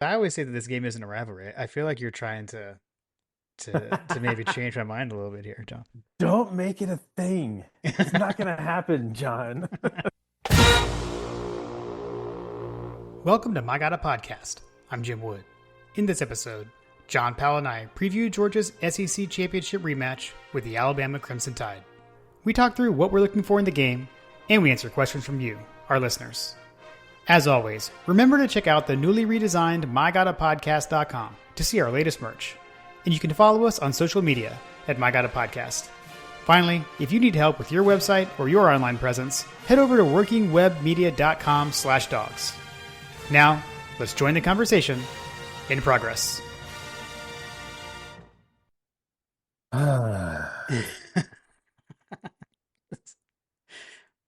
I always say that this game isn't a rivalry. I feel like you're trying to maybe change my mind a little bit here, John. Don't make it a thing. It's not gonna happen, John. Welcome to My God a Podcast. I'm Jim Wood. In this episode, John Powell and I preview Georgia's SEC Championship rematch with the Alabama Crimson Tide. We talk through what we're looking for in the game, and we answer questions from you, our listeners. As always, remember to check out the newly redesigned MyGottaPodcast.com to see our latest merch. And you can follow us on social media at MyGottaPodcast. Finally, if you need help with your website or your online presence, head over to workingwebmedia.com/dogs. Now, let's join the conversation in progress.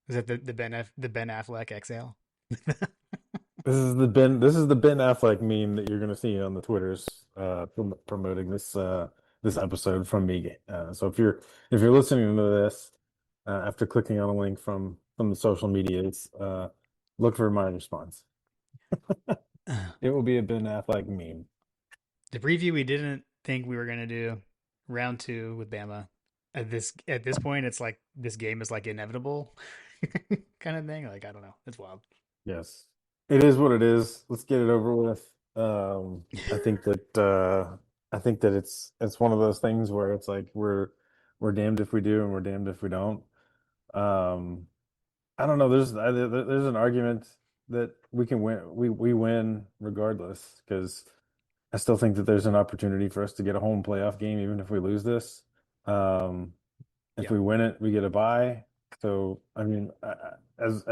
Is that the Ben Affleck exhale? This is the Ben Affleck meme that you're gonna see on the Twitters promoting this episode from me. So if you're listening to this after clicking on a link from the social medias, look for my response. It will be a Ben Affleck meme. The preview we didn't think we were gonna do round two with Bama. At this point, it's like this game is like inevitable, kind of thing. Like I don't know, it's wild. Yes, it is what it is. Let's get it over with. I think that it's one of those things where it's like we're damned if we do and we're damned if we don't. Um, I don't know. There's an argument that we can win. We win regardless because I still think that there's an opportunity for us to get a home playoff game even if we lose this. Um, if Yep. we win it, we get a bye. So I mean, as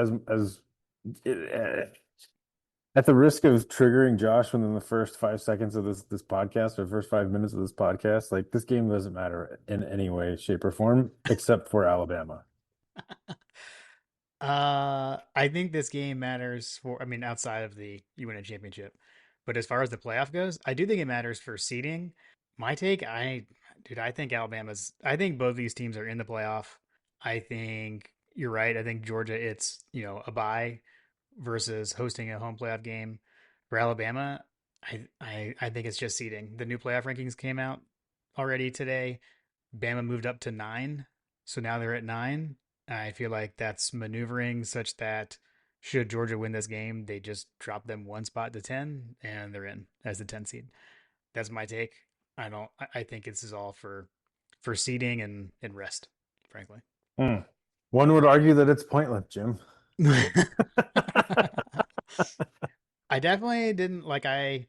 at the risk of triggering Josh within the first 5 seconds of this podcast or first 5 minutes of this podcast, like this game doesn't matter in any way, shape, or form except for Alabama. I think this game matters for. I mean, outside of the you win a championship, but as far as the playoff goes, I do think it matters for seeding. My take, dude, I think Alabama's. I think both these teams are in the playoff. I think you're right. I think Georgia, it's a bye versus hosting a home playoff game. For Alabama, I think it's just seeding. The new playoff rankings came out already today. Bama moved up to 9, so now they're at 9. I feel like that's maneuvering such that should Georgia win this game, they just drop them one spot to 10 and they're in as the 10 seed. That's my take. I don't. I think this is all for seeding and rest, frankly. Hmm. One would argue that it's pointless, Jim. I definitely didn't like. I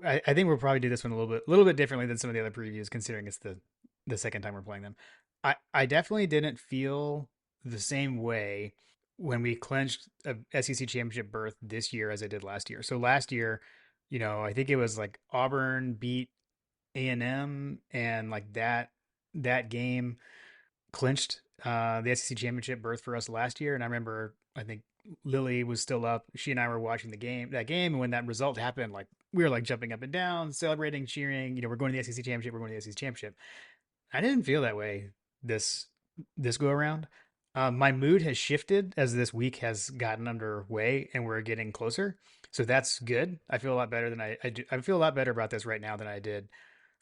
think we'll probably do this one a little bit differently than some of the other previews, considering it's the second time we're playing them. I definitely didn't feel the same way when we clinched a SEC championship berth this year as I did last year. So last year, I think it was like Auburn beat A&M, and like that game clinched the SEC championship berth for us last year. And I remember, I think Lily was still up. She and I were watching that game, and when that result happened, like we were like jumping up and down, celebrating, cheering. We're going to the SEC championship. We're going to the SEC championship. I didn't feel that way this this go around. My mood has shifted as this week has gotten underway and we're getting closer. So that's good. I feel a lot better than I do. I feel a lot better about this right now than I did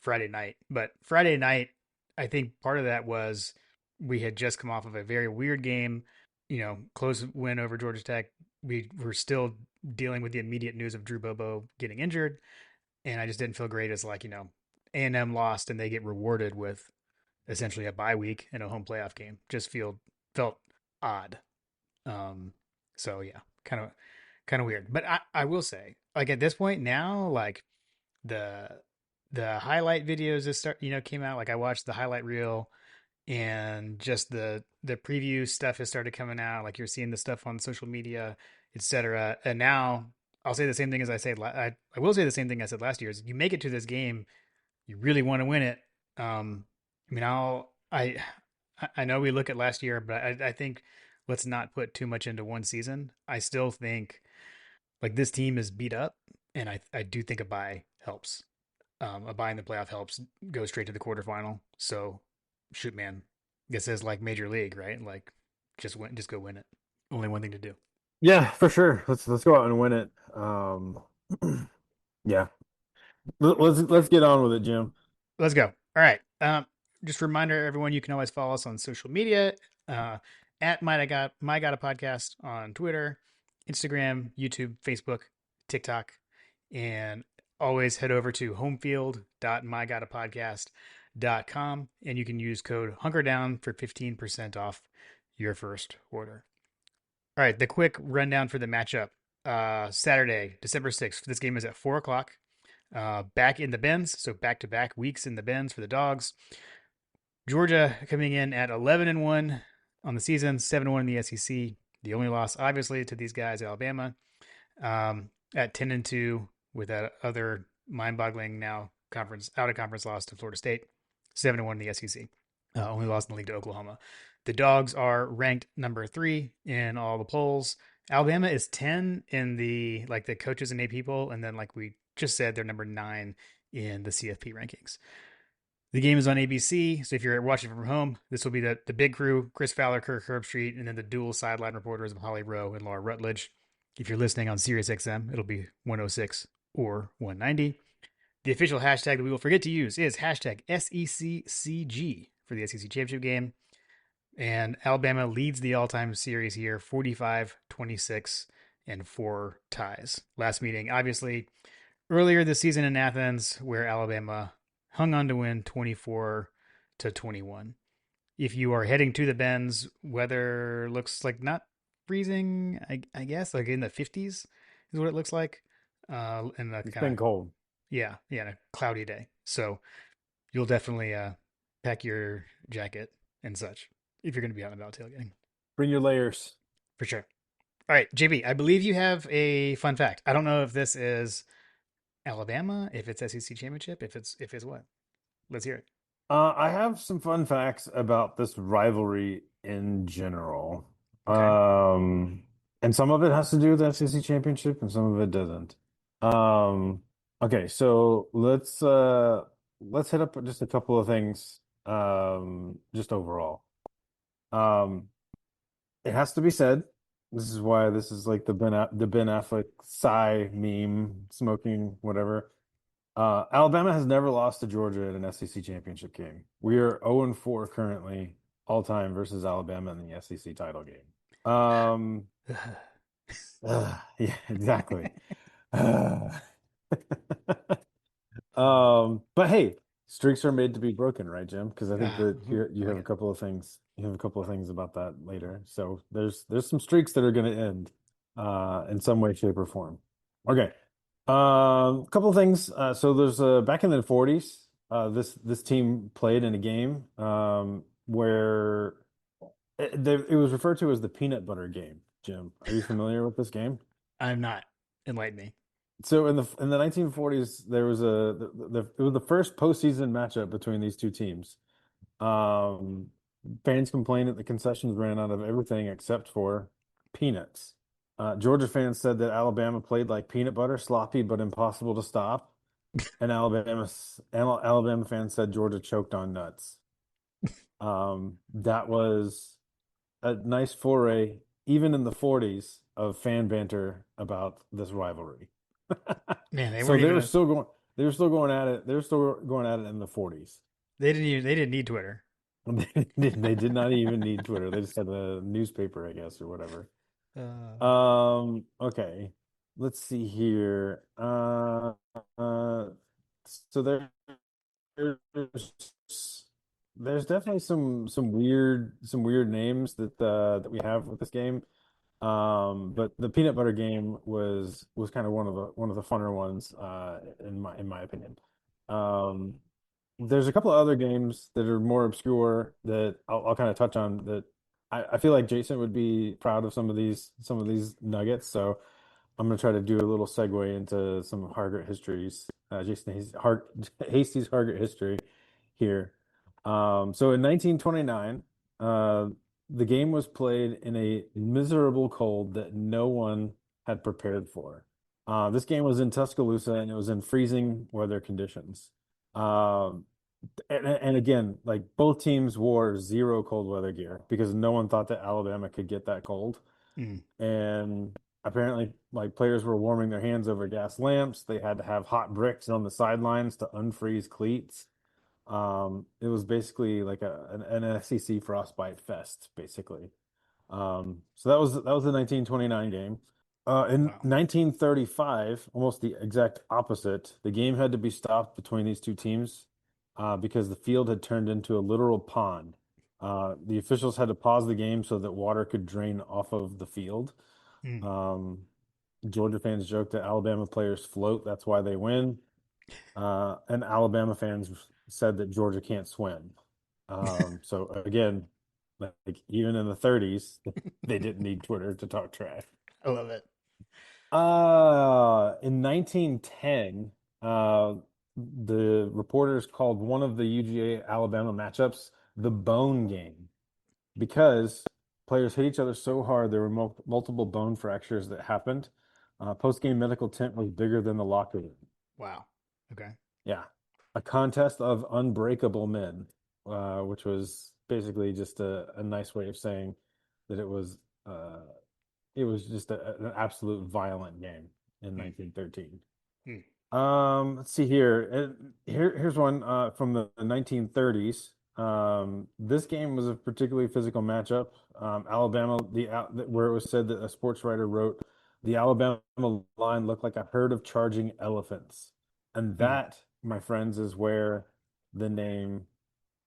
Friday night. But Friday night, I think part of that was we had just come off of a very weird game, close win over Georgia Tech. We were still dealing with the immediate news of Drew Bobo getting injured, and I just didn't feel great as like, A&M lost and they get rewarded with essentially a bye week and a home playoff game. Just felt odd. Um, so yeah, kind of weird. But I will say, like at this point now, like the the highlight videos that came out. Like I watched the highlight reel, and just the preview stuff has started coming out. Like you're seeing the stuff on social media, etc. And now I'll say the same thing as I will say the same thing I said last year: is you make it to this game, you really want to win it. I mean, I know we look at last year, but I think let's not put too much into one season. I still think like this team is beat up, and I do think a bye helps. A bye in the playoff helps go straight to the quarterfinal. So, shoot, man, this is like major league, right? Like, just go win it. Only one thing to do. Yeah, for sure. Let's go out and win it. Yeah. Let's get on with it, Jim. Let's go. All right. Just a reminder, everyone, you can always follow us on social media uh, at My Got a Podcast on Twitter, Instagram, YouTube, Facebook, TikTok, and always head over to homefield.mygotapodcast.com and you can use code HunkerDown for 15% off your first order. All right, the quick rundown for the matchup. Saturday, December 6th. This game is at 4 o'clock. Back in the Benz, so back to back weeks in the Benz for the Dogs. Georgia coming in at 11-1 on the season, 7-1 in the SEC. The only loss, obviously, to these guys, Alabama, at 10-2 with that other mind-boggling now conference out of conference loss to Florida State, 7-1 in the SEC. Only lost in the league to Oklahoma. The Dogs are ranked number 3 in all the polls. Alabama is 10 in the coaches and AP poll, and then like we just said, they're number 9 in the CFP rankings. The game is on ABC, so if you're watching from home, this will be the big crew: Chris Fowler, Kirk Herbstreit, and then the dual sideline reporters of Holly Rowe and Laura Rutledge. If you're listening on SiriusXM, it'll be 106 or 190. The official hashtag that we will forget to use is hashtag SECCG for the SEC Championship game. And Alabama leads the all-time series here, 45, 26, and 4 ties. Last meeting, obviously, earlier this season in Athens, where Alabama hung on to win 24-21. If you are heading to the Benz, weather looks like not freezing, I guess, like in the 50s is what it looks like. And a It's kind been of, cold. yeah, a cloudy day. So you'll definitely pack your jacket and such if you're going to be out and about tailgating. Bring your layers. For sure. All right, JB, I believe you have a fun fact. I don't know if this is Alabama, if it's SEC championship, if it's what. Let's hear it. I have some fun facts about this rivalry in general. Okay. Um, and some of it has to do with the SEC championship and some of it doesn't. Um, okay, so let's hit up just a couple of things just overall. Um, it has to be said, this is why this is like the Ben Affleck sigh meme, smoking whatever. Alabama has never lost to Georgia at an SEC championship game. We are 0-4 currently, all time versus Alabama in the SEC title game. Um, yeah, exactly. Uh, but hey, streaks are made to be broken, right, Jim? Because I think that you like have a it. couple of things. You have a couple of things about that later. So there's some streaks that are going to end in some way, shape, or form. Okay. Couple of things. So there's back in the 40s, this team played in a game where it was referred to as the peanut butter game. Jim, are you familiar with this game? I'm not. Enlighten me. So in the 1940s, there was it was the first postseason matchup between these two teams. Um, Fans complained that the concessions ran out of everything except for peanuts. Georgia fans said that Alabama played like peanut butter, sloppy but impossible to stop. And Alabama fans said Georgia choked on nuts. That was a nice foray, even in the 40s, of fan banter about this rivalry. Man, they So weren't even a. they were still going at it. They were still going at it in the 40s. They didn't need Twitter. They did not even need Twitter. They just had a newspaper, I guess, or whatever. uh, Okay. Let's see here. So there's definitely some weird names that we have with this game. But the peanut butter game was kind of one of the funner ones in my opinion. Um, there's a couple of other games that are more obscure that I'll kind of touch on that I feel like Jason would be proud of some of these nuggets. So I'm gonna try to do a little segue into some Hargett histories. Hasty's Hargett history here. So in 1929, the game was played in a miserable cold that no one had prepared for. This game was in Tuscaloosa and it was in freezing weather conditions. Um, and again, like both teams wore zero cold weather gear because no one thought that Alabama could get that cold. mm. And apparently, like players were warming their hands over gas lamps. They had to have hot bricks on the sidelines to unfreeze cleats. It was basically like an SEC frostbite fest, basically. So that was the 1929 game. In Wow. 1935, almost the exact opposite, the game had to be stopped between these two teams because the field had turned into a literal pond. The officials had to pause the game so that water could drain off of the field. Mm. Um, Georgia fans joke that Alabama players float, that's why they win. And Alabama fans said that Georgia can't swim. So again, like even in the 30s, they didn't need Twitter to talk trash. I love it. In 1910, the reporters called one of the UGA Alabama matchups the bone game because players hit each other so hard there were multiple bone fractures that happened. Post-game medical tent was bigger than the locker room. Wow. Okay. Yeah, a contest of unbreakable men, which was basically just a nice way of saying that uh, it was just an absolute violent game in Mm. 1913. Mm. Let's see here. Here's one from the 1930s. This game was a particularly physical matchup. Alabama, where it was said that a sports writer wrote, the Alabama line looked like a herd of charging elephants. And Mm. that, my friends, is where the name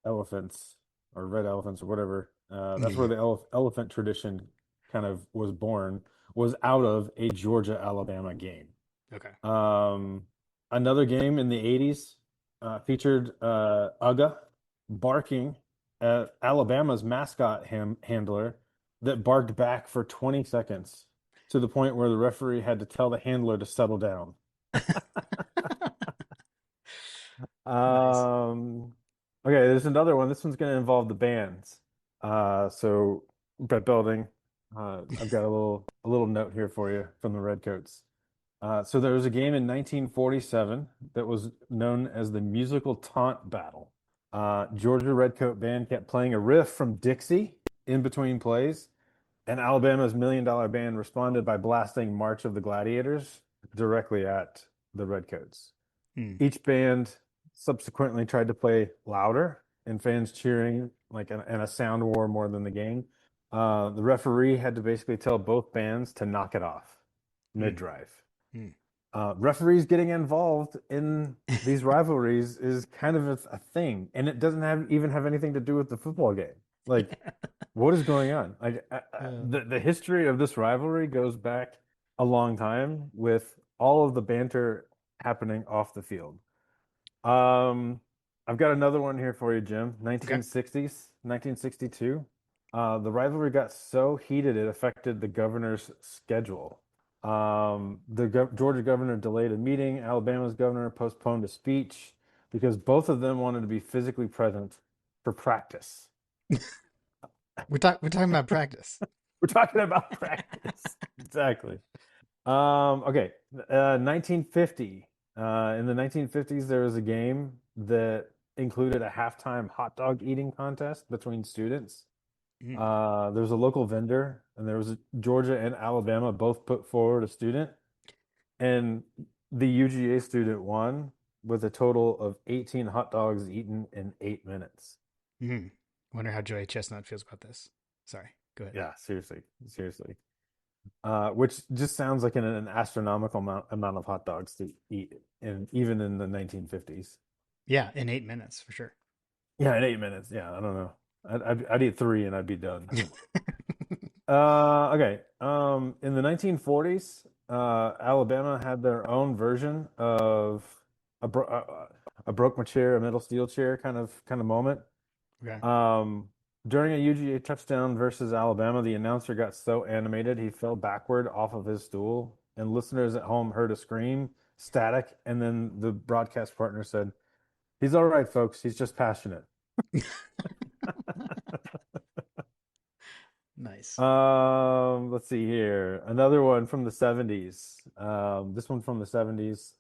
elephants or red elephants or whatever, that's where the elephant tradition kind of was born, was out of a Georgia Alabama game. Okay. Um, Another game in the 80s featured Uga barking at Alabama's mascot handler that barked back for 20 seconds to the point where the referee had to tell the handler to settle down. Nice. Um, okay, there's another one. This one's going to involve the bands. So Brett Belding, I've got a little note here for you from the Redcoats. So there was a game in 1947 that was known as the Musical Taunt Battle. Georgia Redcoat Band kept playing a riff from Dixie in between plays, and Alabama's Million Dollar Band responded by blasting March of the Gladiators directly at the Redcoats. Mm. Each band subsequently tried to play louder, and fans cheering like and a sound war more than the game. The referee had to basically tell both bands to knock it off Mm. mid-drive. Mm. Referees getting involved in these rivalries is kind of a thing, and it doesn't even have anything to do with the football game. Like, what is going on? Like, Uh, the history of this rivalry goes back a long time with all of the banter happening off the field. Um, I've got another one here for you, Jim. okay. 1960s, 1962. The rivalry got so heated it affected the governor's schedule. The Georgia governor delayed a meeting. Alabama's governor postponed a speech because both of them wanted to be physically present for practice. We're talking about practice. We're talking about practice. Exactly. Okay. 1950. In the 1950s, there was a game that included a halftime hot dog eating contest between students. Mm. There was a local vendor, and there was Georgia and Alabama both put forward a student, and the UGA student won with a total of 18 hot dogs eaten in 8 minutes. Mm. Wonder how Joey Chestnut feels about this. Sorry. Go ahead. Yeah, seriously, seriously. Which just sounds like an astronomical amount of hot dogs to eat, and even in the 1950s. Yeah, in 8 minutes for sure. Yeah, in 8 minutes. Yeah, I don't know. I'd eat three and I'd be done. Okay. In the 1940s, Alabama had their own version of a broke my chair, a metal steel chair kind of moment. Okay. Um, During a UGA touchdown versus Alabama, the announcer got so animated he fell backward off of his stool, and listeners at home heard a scream, static, and then the broadcast partner said, "He's all right, folks. He's just passionate." Nice. Let's see here. Another one from the 70s. This one from the 70s.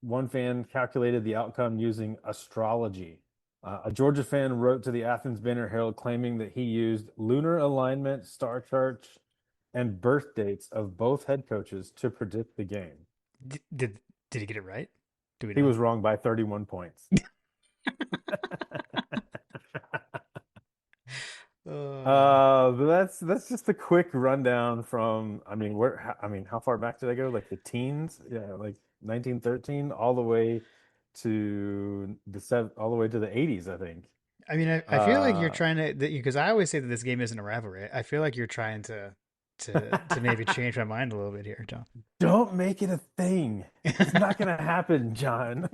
One fan calculated the outcome using astrology. A Georgia fan wrote to the Athens Banner Herald claiming that he used lunar alignment, star charts, and birth dates of both head coaches to predict the game. Did he get it right? Do we He know? was wrong by 31 points. Uh, But that's just a quick rundown from, I mean, how far back did I go? Like the teens? Yeah, like 1913 all the way to all the way to the 80s, I think. I mean, I feel like you're Uh, trying to because I always say that this game isn't a rivalry. I feel like you're trying to maybe change my mind a little bit here, John. don't make it a thing. It's not gonna happen, John.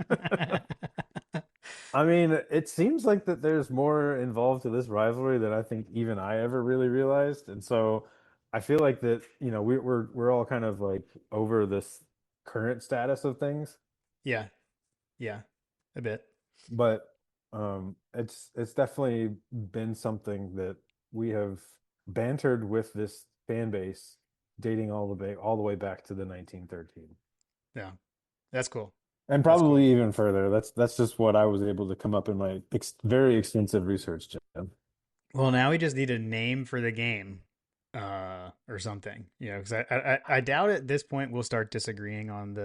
I mean, it seems like that there's more involved to this rivalry than I think even I ever really realized. And so I feel like that, we're all kind of like over this current status of things, Yeah, yeah, a bit. but it's definitely been something that we have bantered with this fan base dating all the way back to the 1913. Yeah, that's cool. And That's cool. probably even further. That's just what I was able to come up in my very extensive research, Jim. Well, now we just need a name for the game, or something. You know, because I doubt at this point we'll start disagreeing on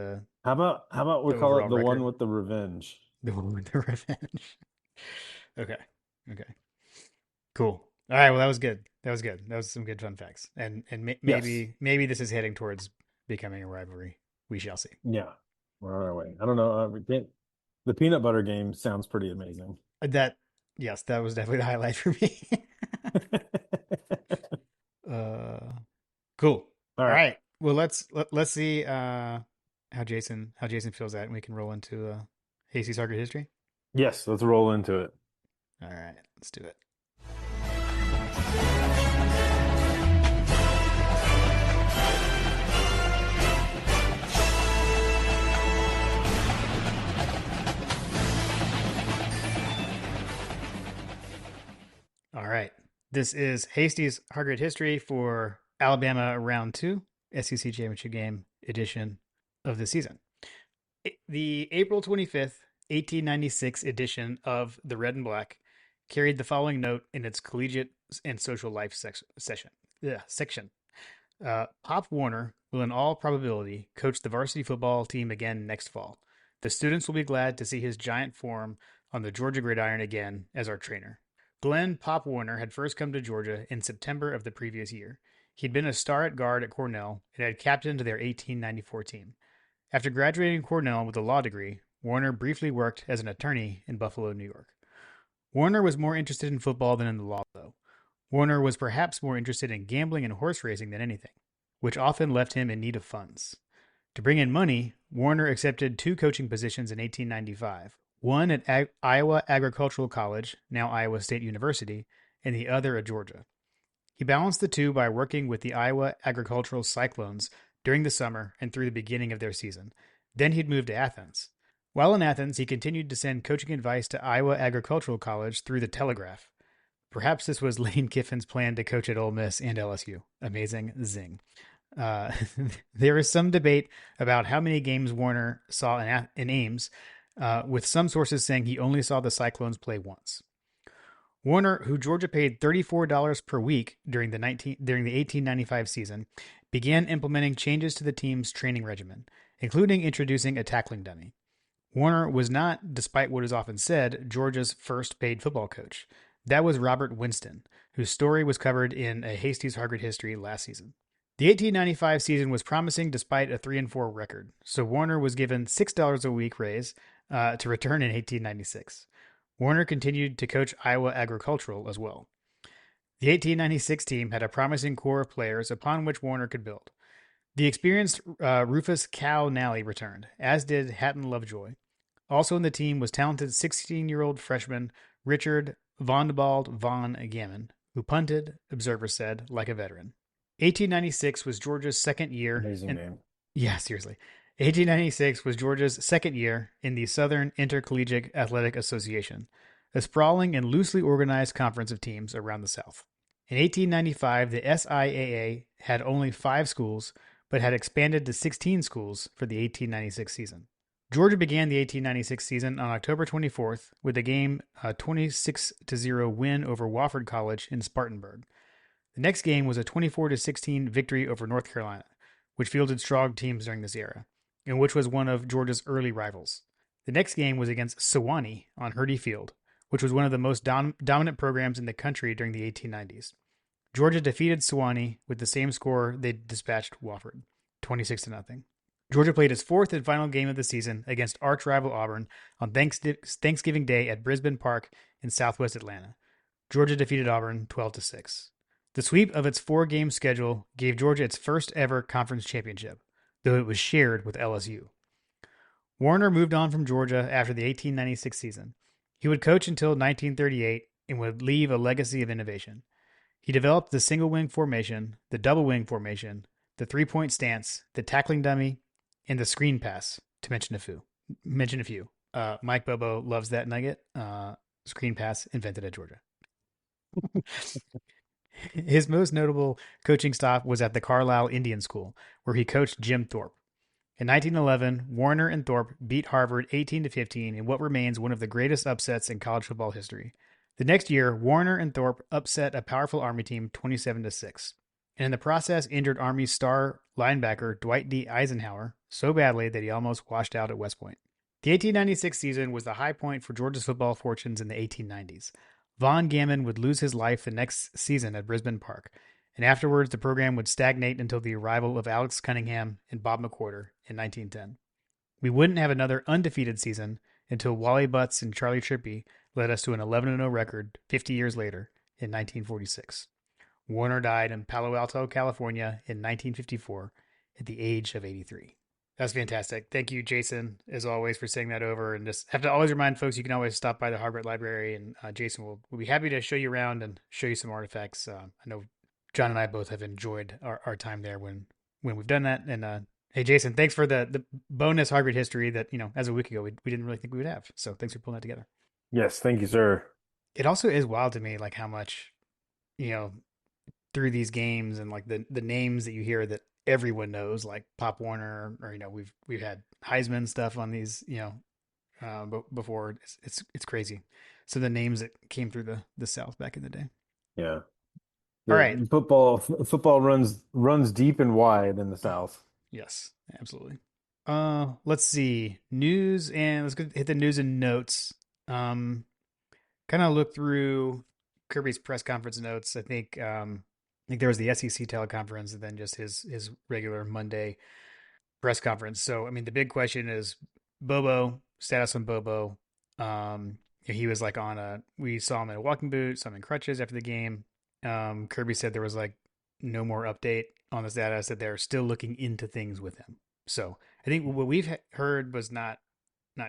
How about we the call overall it the one record. with the revenge? The one with the revenge. Okay. Okay. Cool. All right. Well, that was good. That was good. That was some good fun facts. And Yes. maybe this is heading towards becoming a rivalry. We shall see. Yeah. We're on our way. I don't know. The peanut butter game sounds pretty amazing. That yes, that was definitely the highlight for me. uh, cool. All All right. right. Well, let's see how Jason feels that, and we can roll into Hasty Target history. Yes, let's roll into it. All right. Let's do it. All right. This is Hasty's Hard History for Alabama Round 2, SEC Championship Game edition of the season. The April 25th, 1896 edition of the Red and Black carried the following note in its collegiate and social life section. Pop Warner will, in all probability, coach the varsity football team again next fall. The students will be glad to see his giant form on the Georgia gridiron again as our trainer. Glenn Pop Warner had first come to Georgia in September of the previous year. He'd been a star at guard at Cornell and had captained their 1894 team. After graduating Cornell with a law degree, Warner briefly worked as an attorney in Buffalo, New York. Warner was more interested in football than in the law, though. Warner was perhaps more interested in gambling and horse racing than anything, which often left him in need of funds. To bring in money, Warner accepted two coaching positions in 1895, one at Iowa Agricultural College, now Iowa State University, and the other at Georgia. He balanced the two by working with the Iowa Agricultural Cyclones during the summer and through the beginning of their season. Then he'd moved to Athens. While in Athens, he continued to send coaching advice to Iowa Agricultural College through the Telegraph. Perhaps this was Lane Kiffin's plan to coach at Ole Miss and LSU. Amazing zing. Uh, there is some debate about how many games Warner saw in Ames, with some sources saying he only saw the Cyclones play once. Warner, who Georgia paid $34 per week during the 1895 season, began implementing changes to the team's training regimen, including introducing a tackling dummy. Warner was not, despite what is often said, Georgia's first paid football coach. That was Robert Winston, whose story was covered in a Hasty's Harvard History last season. The 1895 season was promising despite a 3-4 record, so Warner was given $6 a week raise to return in 1896. Warner continued to coach Iowa Agricultural as well. The 1896 team had a promising core of players upon which Warner could build. The experienced Rufus Cal Nally returned, as did Hatton Lovejoy. Also in the team was talented 16-year-old freshman Richard Vondebald von Gammon, who punted, observers said, like a veteran. 1896 was Georgia's second year. Amazing name. Yeah, seriously. 1896 was Georgia's second year in the Southern Intercollegiate Athletic Association, a sprawling and loosely organized conference of teams around the South. In 1895, the SIAA had only 5 schools, but had expanded to 16 schools for the 1896 season. Georgia began the 1896 season on October 24th with a 26-0 win over Wofford College in Spartanburg. The next game was a 24-16 victory over North Carolina, which fielded strong teams during this era, and which was one of Georgia's early rivals. The next game was against Sewanee on Hurdy Field, which was one of the most dominant programs in the country during the 1890s. Georgia defeated Sewanee with the same score they dispatched Wofford, 26-0. Georgia played its fourth and final game of the season against arch rival Auburn on Thanksgiving Day at Brisbane Park in southwest Atlanta. Georgia defeated Auburn 12-6. The sweep of its four-game schedule gave Georgia its first ever conference championship, though it was shared with LSU. Warner moved on from Georgia after the 1896 season. He would coach until 1938 and would leave a legacy of innovation. He developed the single wing formation, the double wing formation, the 3-point stance, the tackling dummy, and the screen pass, to mention a few. Mike Bobo loves that nugget. Screen pass invented at Georgia. His most notable coaching stop was at the Carlisle Indian School, where he coached Jim Thorpe. In 1911, Warner and Thorpe beat Harvard 18-15 in what remains one of the greatest upsets in college football history. The next year, Warner and Thorpe upset a powerful Army team 27-6, and in the process injured Army's star linebacker Dwight D. Eisenhower so badly that he almost washed out at West Point. The 1896 season was the high point for Georgia's football fortunes in the 1890s. Vaughn Gammon would lose his life the next season at Brisbane Park, and afterwards the program would stagnate until the arrival of Alex Cunningham and Bob McWhorter in 1910. We wouldn't have another undefeated season until Wally Butts and Charlie Trippi led us to an 11-0 record 50 years later in 1946. Warner died in Palo Alto, California in 1954 at the age of 83. That's fantastic. Thank you, Jason, as always, for saying that over. And just have to always remind folks you can always stop by the Harvard Library, and Jason will be happy to show you around and show you some artifacts. I know John and I both have enjoyed our time there when we've done that. And hey, Jason, thanks for the bonus Harvard history that, as a week ago, we didn't really think we would have. So thanks for pulling that together. Yes, thank you, sir. It also is wild to me, like how much, you know, through these games and like the names that you hear that everyone knows, like Pop Warner, or we've had Heisman stuff on these, before. It's crazy. So the names that came through the South back in the day. Yeah. All right. The football runs deep and wide in the South. Yes, absolutely. Let's see news, and let's go hit the news and notes. Kind of look through Kirby's press conference notes. I think there was the SEC teleconference and then just his regular Monday press conference. So I mean, the big question is Bobo, status on Bobo. He was like we saw him in a walking boot, some in crutches after the game. Kirby said there was like no more update on the status, that they're still looking into things with him. So I think what we've heard was not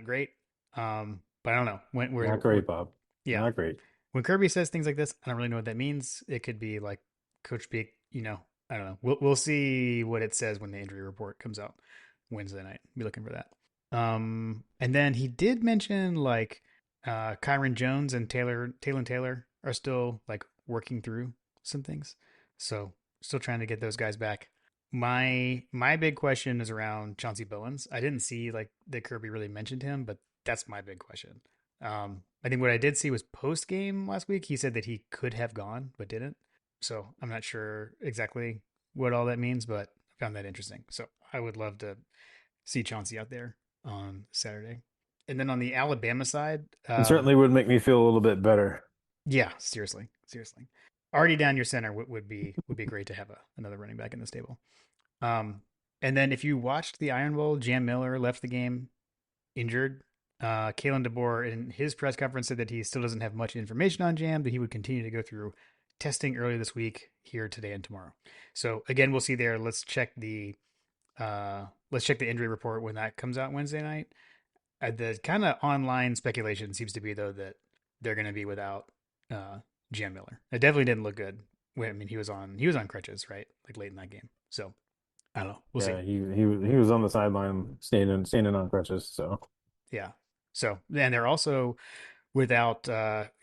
great. But I don't know Not great, Bob. yeah, Not great. when Kirby says things like this, I don't really know what that means. It could be like Coach Beak, I don't know. We'll see what it says when the injury report comes out Wednesday night. Be looking for that. And then he did mention like Kyron Jones and Taylor are still like working through some things. So still trying to get those guys back. My big question is around Chauncey Bowens. I didn't see like that Kirby really mentioned him, but that's my big question. I think what I did see was post game last week. He said that he could have gone, but didn't. So I'm not sure exactly what all that means, but I found that interesting. So I would love to see Chauncey out there on Saturday. And then on the Alabama side, It certainly would make me feel a little bit better. yeah, seriously. Already down your center would be great to have another running back in the stable. And then if you watched the Iron Bowl, Jam Miller left the game injured. Kalen DeBoer in his press conference said that he still doesn't have much information on Jam, but he would continue to go through testing early this week, here today and tomorrow. So again, we'll see there. Let's check the injury report when that comes out Wednesday night. The kind of online speculation seems to be though that they're going to be without Jam Miller. It definitely didn't look good. I mean, he was on crutches, right? Like late in that game. So I don't know. We'll see. He was on the sideline standing on crutches. So Yeah. So and they're also without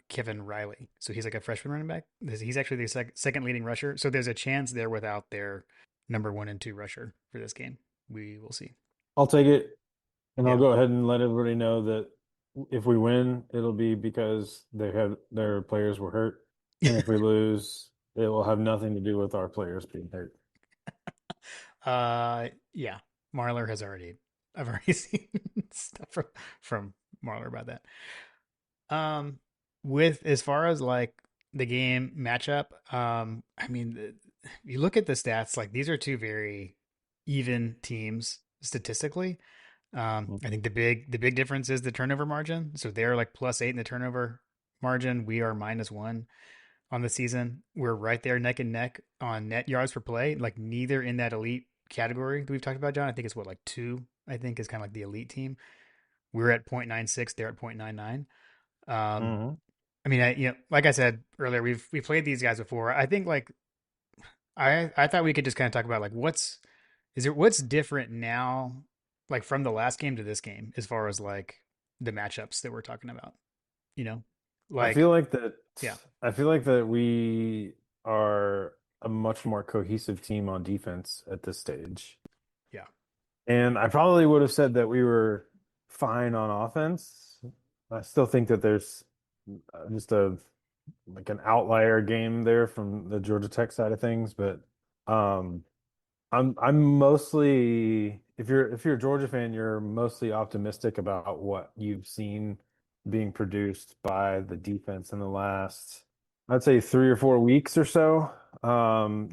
Kevin Riley. So he's like a freshman running back. He's actually the second leading rusher. So there's a chance they're without their number 1 and 2 rusher for this game. We will see. I'll take it, and Yeah. I'll go ahead and let everybody know that if we win, it'll be because their players were hurt, and if we lose, It will have nothing to do with our players being hurt. Yeah, Marler has already. I've already seen stuff from Marler about that. Um, with as far as like the game matchup, I mean, you look at the stats, like these are two very even teams statistically. I think the big difference is the turnover margin. So they're like +8 in the turnover margin. We are -1 on the season. We're right there neck and neck on net yards per play. Like neither in that elite category that we've talked about, John. I think it's what like two. I think is kind of like the elite team. We're at 0.96. They're at 0.99. Um, Mm-hmm. I mean, like I said earlier, we played these guys before. I think like I thought we could just kind of talk about like what's different now, like from the last game to this game, as far as like the matchups that we're talking about. You know, I feel like like that yeah, I feel like that we are a much more cohesive team on defense at this stage. yeah, And I probably would have said that we were fine on offense. I still think that there's just a like an outlier game there from the Georgia Tech side of things, but um I'm mostly if you're a Georgia fan, you're mostly optimistic about what you've seen being produced by the defense in the last, I'd say 3 or 4 weeks or so.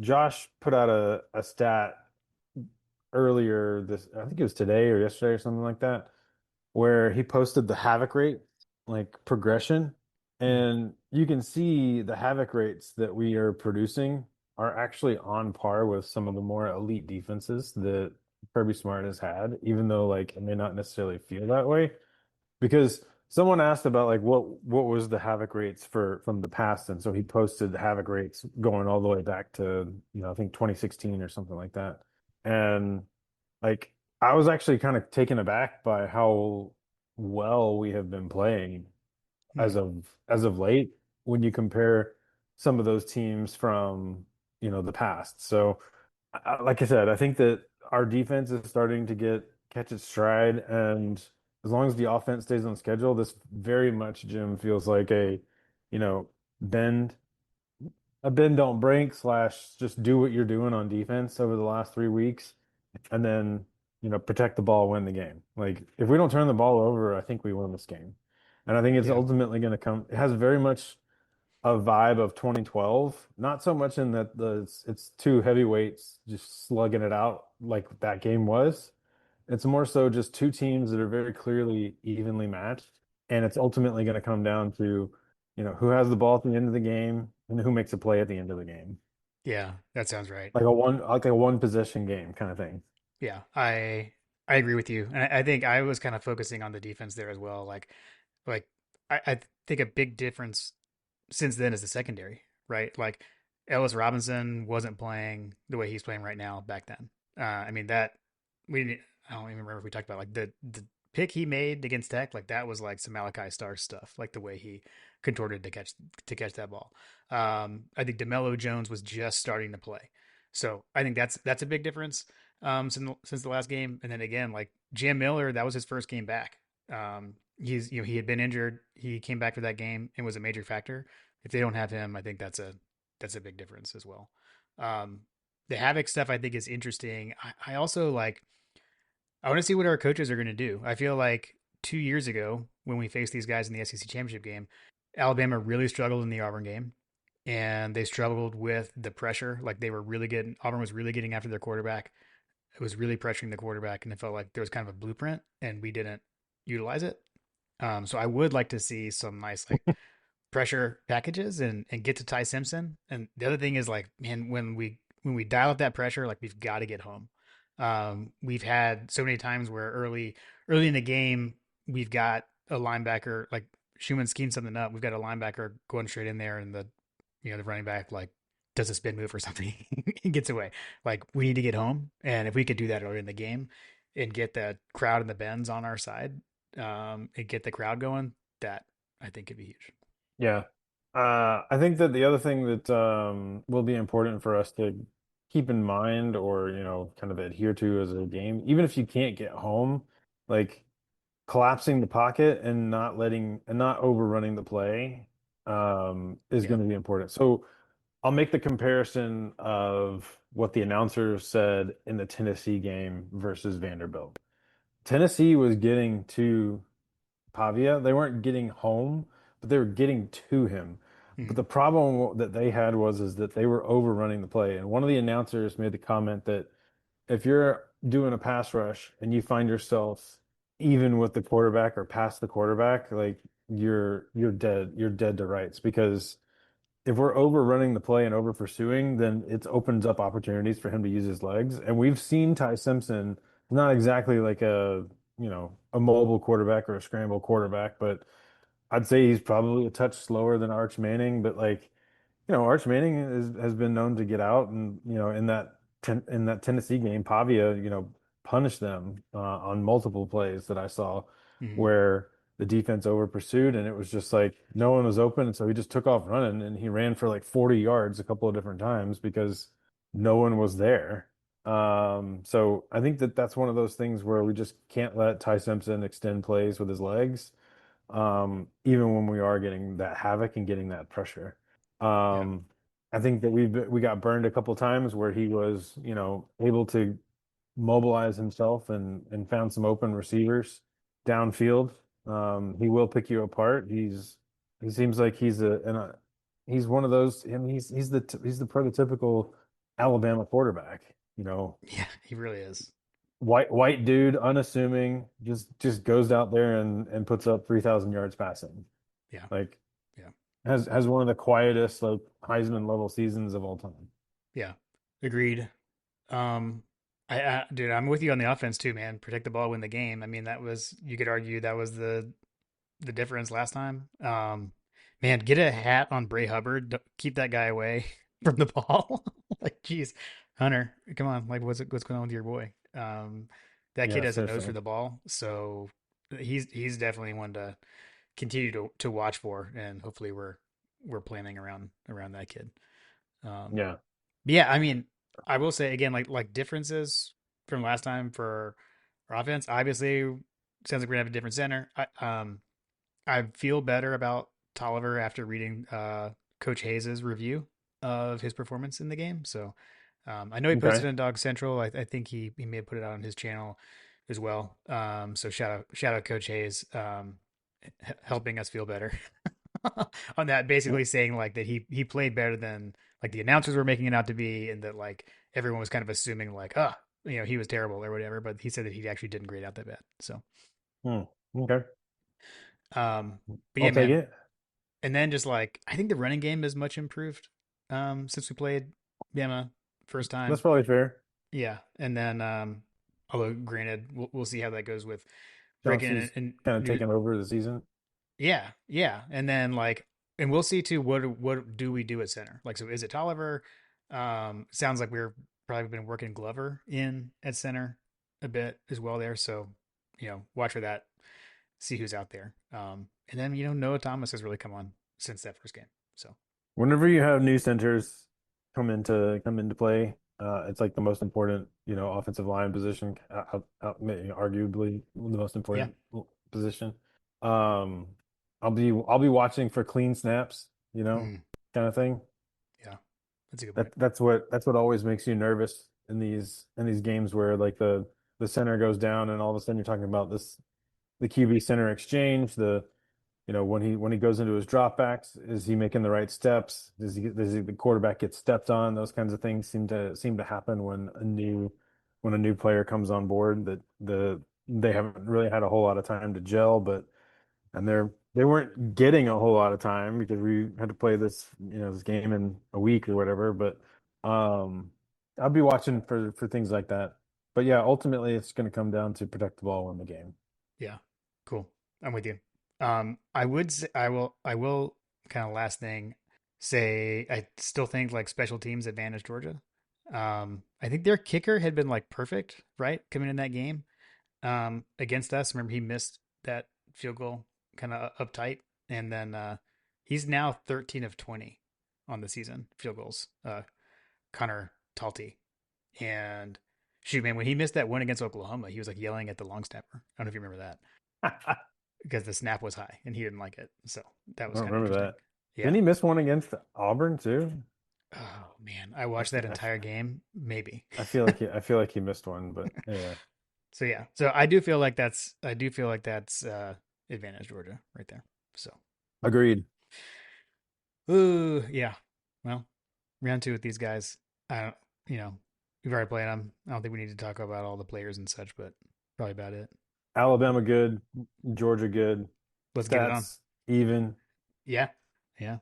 Josh put out a stat earlier this, I think it was today or yesterday or something like that, where he posted the havoc rate, like progression. mm, And you can see the havoc rates that we are producing are actually on par with some of the more elite defenses that Kirby Smart has had, even though like it may not necessarily feel that way. Because someone asked about like what was the havoc rates for from the past, and so he posted the havoc rates going all the way back to, I think 2016 or something like that. And like I was actually kind of taken aback by how well we have been playing mm, as of late when you compare some of those teams from, the past. So, like I said, I think that our defense is starting to get catch its stride, and as long as the offense stays on schedule, this very much, Jim, feels like you know, bend bend don't break slash just do what you're doing on defense over the last 3 weeks, and then protect the ball, win the game. Like if we don't turn the ball over, I think we win this game. And I think it's yeah, ultimately going to come. It has very much a vibe of 2012, not so much in that it's two heavyweights just slugging it out like that game was. It's more so just two teams that are very clearly evenly matched, and it's ultimately going to come down to, who has the ball at the end of the game and who makes a play at the end of the game. yeah. That sounds right. Like a one possession game kind of thing. Yeah, I agree with you, and I think I was kind of focusing on the defense there as well. Like I think a big difference since then is the secondary, right? Like Ellis Robinson wasn't playing the way he's playing right now back then. I mean that we didn't, I don't even remember if we talked about like the pick he made against Tech, like that was like some Malachi Starr stuff, like the way he contorted to catch that ball. I think DeMello Jones was just starting to play, so I think that's a big difference since the last game. And then again, like Jam Miller, that was his first game back. He had been injured. He came back for that game and was a major factor. If they don't have him, I think that's a big difference as well. Um, the Havoc stuff I think is interesting. I also like I want to see what our coaches are going to do. I feel like 2 years ago when we faced these guys in the SEC championship game, Alabama really struggled in the Auburn game, and they struggled with the pressure. Like they were really getting Auburn was really getting after their quarterback. It was really pressuring the quarterback, and it felt like there was kind of a blueprint, and we didn't utilize it. So I would like to see some nice like pressure packages and get to Ty Simpson. And the other thing is like, man, when we dial up that pressure, like we've got to get home. We've had so many times where early in the game we've got a linebacker like Schumann schemes something up. We've got a linebacker going straight in there, and the running back like does a spin move or something and gets away. Like we need to get home, and if we could do that early in the game and get the crowd and the bends on our side, and get the crowd going, that I think could be huge. Yeah. I think that the other thing that will be important for us to keep in mind or, kind of adhere to as a game, even if you can't get home, like collapsing the pocket and not overrunning the play is Yeah. going to be important. So I'll make the comparison of what the announcers said in the Tennessee game versus Vanderbilt. Tennessee was getting to Pavia. They weren't getting home, but they were getting to him. But Mhm. the problem that they had was is that they were overrunning the play. And one of the announcers made the comment that if you're doing a pass rush and you find yourself even with the quarterback or past the quarterback, like you're dead. You're dead to rights because if we're overrunning the play and over pursuing, then it opens up opportunities for him to use his legs. And we've seen Ty Simpson not exactly like a mobile quarterback or a scramble quarterback, but I'd say he's probably a touch slower than Arch Manning, but like, Arch Manning has been known to get out and, in that Tennessee game, Pavia, punished them on multiple plays that I saw Mhm. where the defense over pursued and it was just like no one was open. And so he just took off running and he ran for like 40 yards a couple of different times because no one was there. So I think that that's one of those things where we just can't let Ty Simpson extend plays with his legs even when we are getting that havoc and getting that pressure. Yeah. Um, I think that we got burned a couple times where he was, able to mobilize himself and found some open receivers downfield. He will pick you apart. He seems like he's one of those. I mean, he's the prototypical Alabama quarterback. Yeah, he really is. White dude, unassuming, just goes out there and puts up 3,000 yards passing. Yeah. Like Yeah. has one of the quietest like Heisman level seasons of all time. Yeah. Agreed. Um, dude, I'm with you on the offense too, man. Protect the ball, win the game. I mean, that was you could argue that was the difference last time. Man, get a hat on Bray Hubbard. Keep that guy away from the ball. Like, geez, Hunter, come on. Like, what's going on with your boy? That kid Yeah, has a nose for seriously. the ball, so he's definitely one to continue to watch for, and hopefully we're planning around that kid. Um, Yeah. but yeah, I mean, I will say again, like differences from last time for our offense. Obviously, sounds like we're gonna have a different center. I feel better about Tolliver after reading Coach Hayes's review of his performance in the game. So I know he posted Okay. on Dog Central. I think he may have put it out on his channel as well. So shout out Coach Hayes, helping us feel better on that. Basically saying like that he played better than like the announcers were making it out to be, and that like everyone was kind of assuming like he was terrible or whatever. But he said that he actually didn't grade out that bad. So Hmm. Okay. um, but yeah, I'll take man. it. And then just like I think the running game is much improved since we played Bama first That's time. probably fair. Yeah, and then although granted we'll see how that goes with Ricken Chelsea's and kind of New. taken over the season. Yeah, and then like and we'll see too what do we do at center? Like so is it Tolliver? Sounds like we're probably been working Glover in at center a bit as well there. So watch for that. See who's out there. And then Noah Thomas has really come on since that first game. So. Whenever you have new centers come into play, it's like the most important, offensive line position, arguably the most Yeah. important position. Um, I'll be watching for clean snaps, Mm, kind of thing. yeah. That's a good point. That's what always makes you nervous in these games where like the center goes down and all of a sudden you're talking about the QB center exchange, when he goes into his dropbacks, is he making the right steps? Does the quarterback get stepped on? Those kinds of things seem to happen when a new player comes on board that they haven't really had a whole lot of time to gel, and they weren't getting a whole lot of time because we had to play this game in a week or whatever. But um, I'll be watching for things like that. But yeah, ultimately it's going to come down to protect the ball in the game. Yeah. Cool. I'm with you. I would say I will kind of last thing say I still think like special teams advantage Georgia. I think their kicker had been like perfect, right? Coming in that game against us. Remember he missed that field goal kind of uptight, and then he's now 13 of 20 on the season field goals. Connor Talty. And shoot, man, when he missed that one against Oklahoma, he was like yelling at the long snapper. I don't know if you remember that I because the snap was high and he didn't like it. So that was don't kind of remember interesting. that. Yeah. Didn't he miss one against Auburn too? Oh man, I I watched feel, that entire game, maybe. I feel like he missed one, but yeah, So yeah, so I do feel like that's advantage Georgia right there. So, agreed. ooh, yeah. Well, round two with these guys. I don't, you know, we've already played them. I don't think we need to talk about all the players and such, but probably about it. Alabama good, Georgia good, Let's get it on. stats even. Yeah, yeah.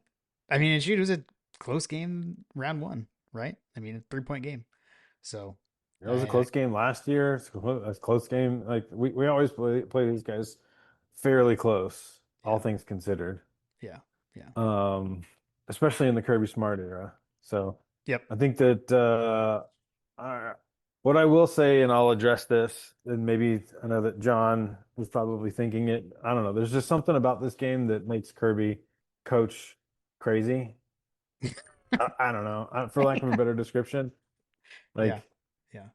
I mean, and shoot, it was a close game, round one, right? I mean, a 3 point game. So, It was a close game last year. It's a close game. Like we always play these guys fairly close, all yeah, things considered. yeah, yeah. Um, Especially in the Kirby Smart era. So Yep. I think that I, what I will say, and I'll address this, and maybe I know that John was probably thinking it. I don't know. There's just something about this game that makes Kirby coach crazy. I don't know, for lack of a better description. Yeah, Like yeah.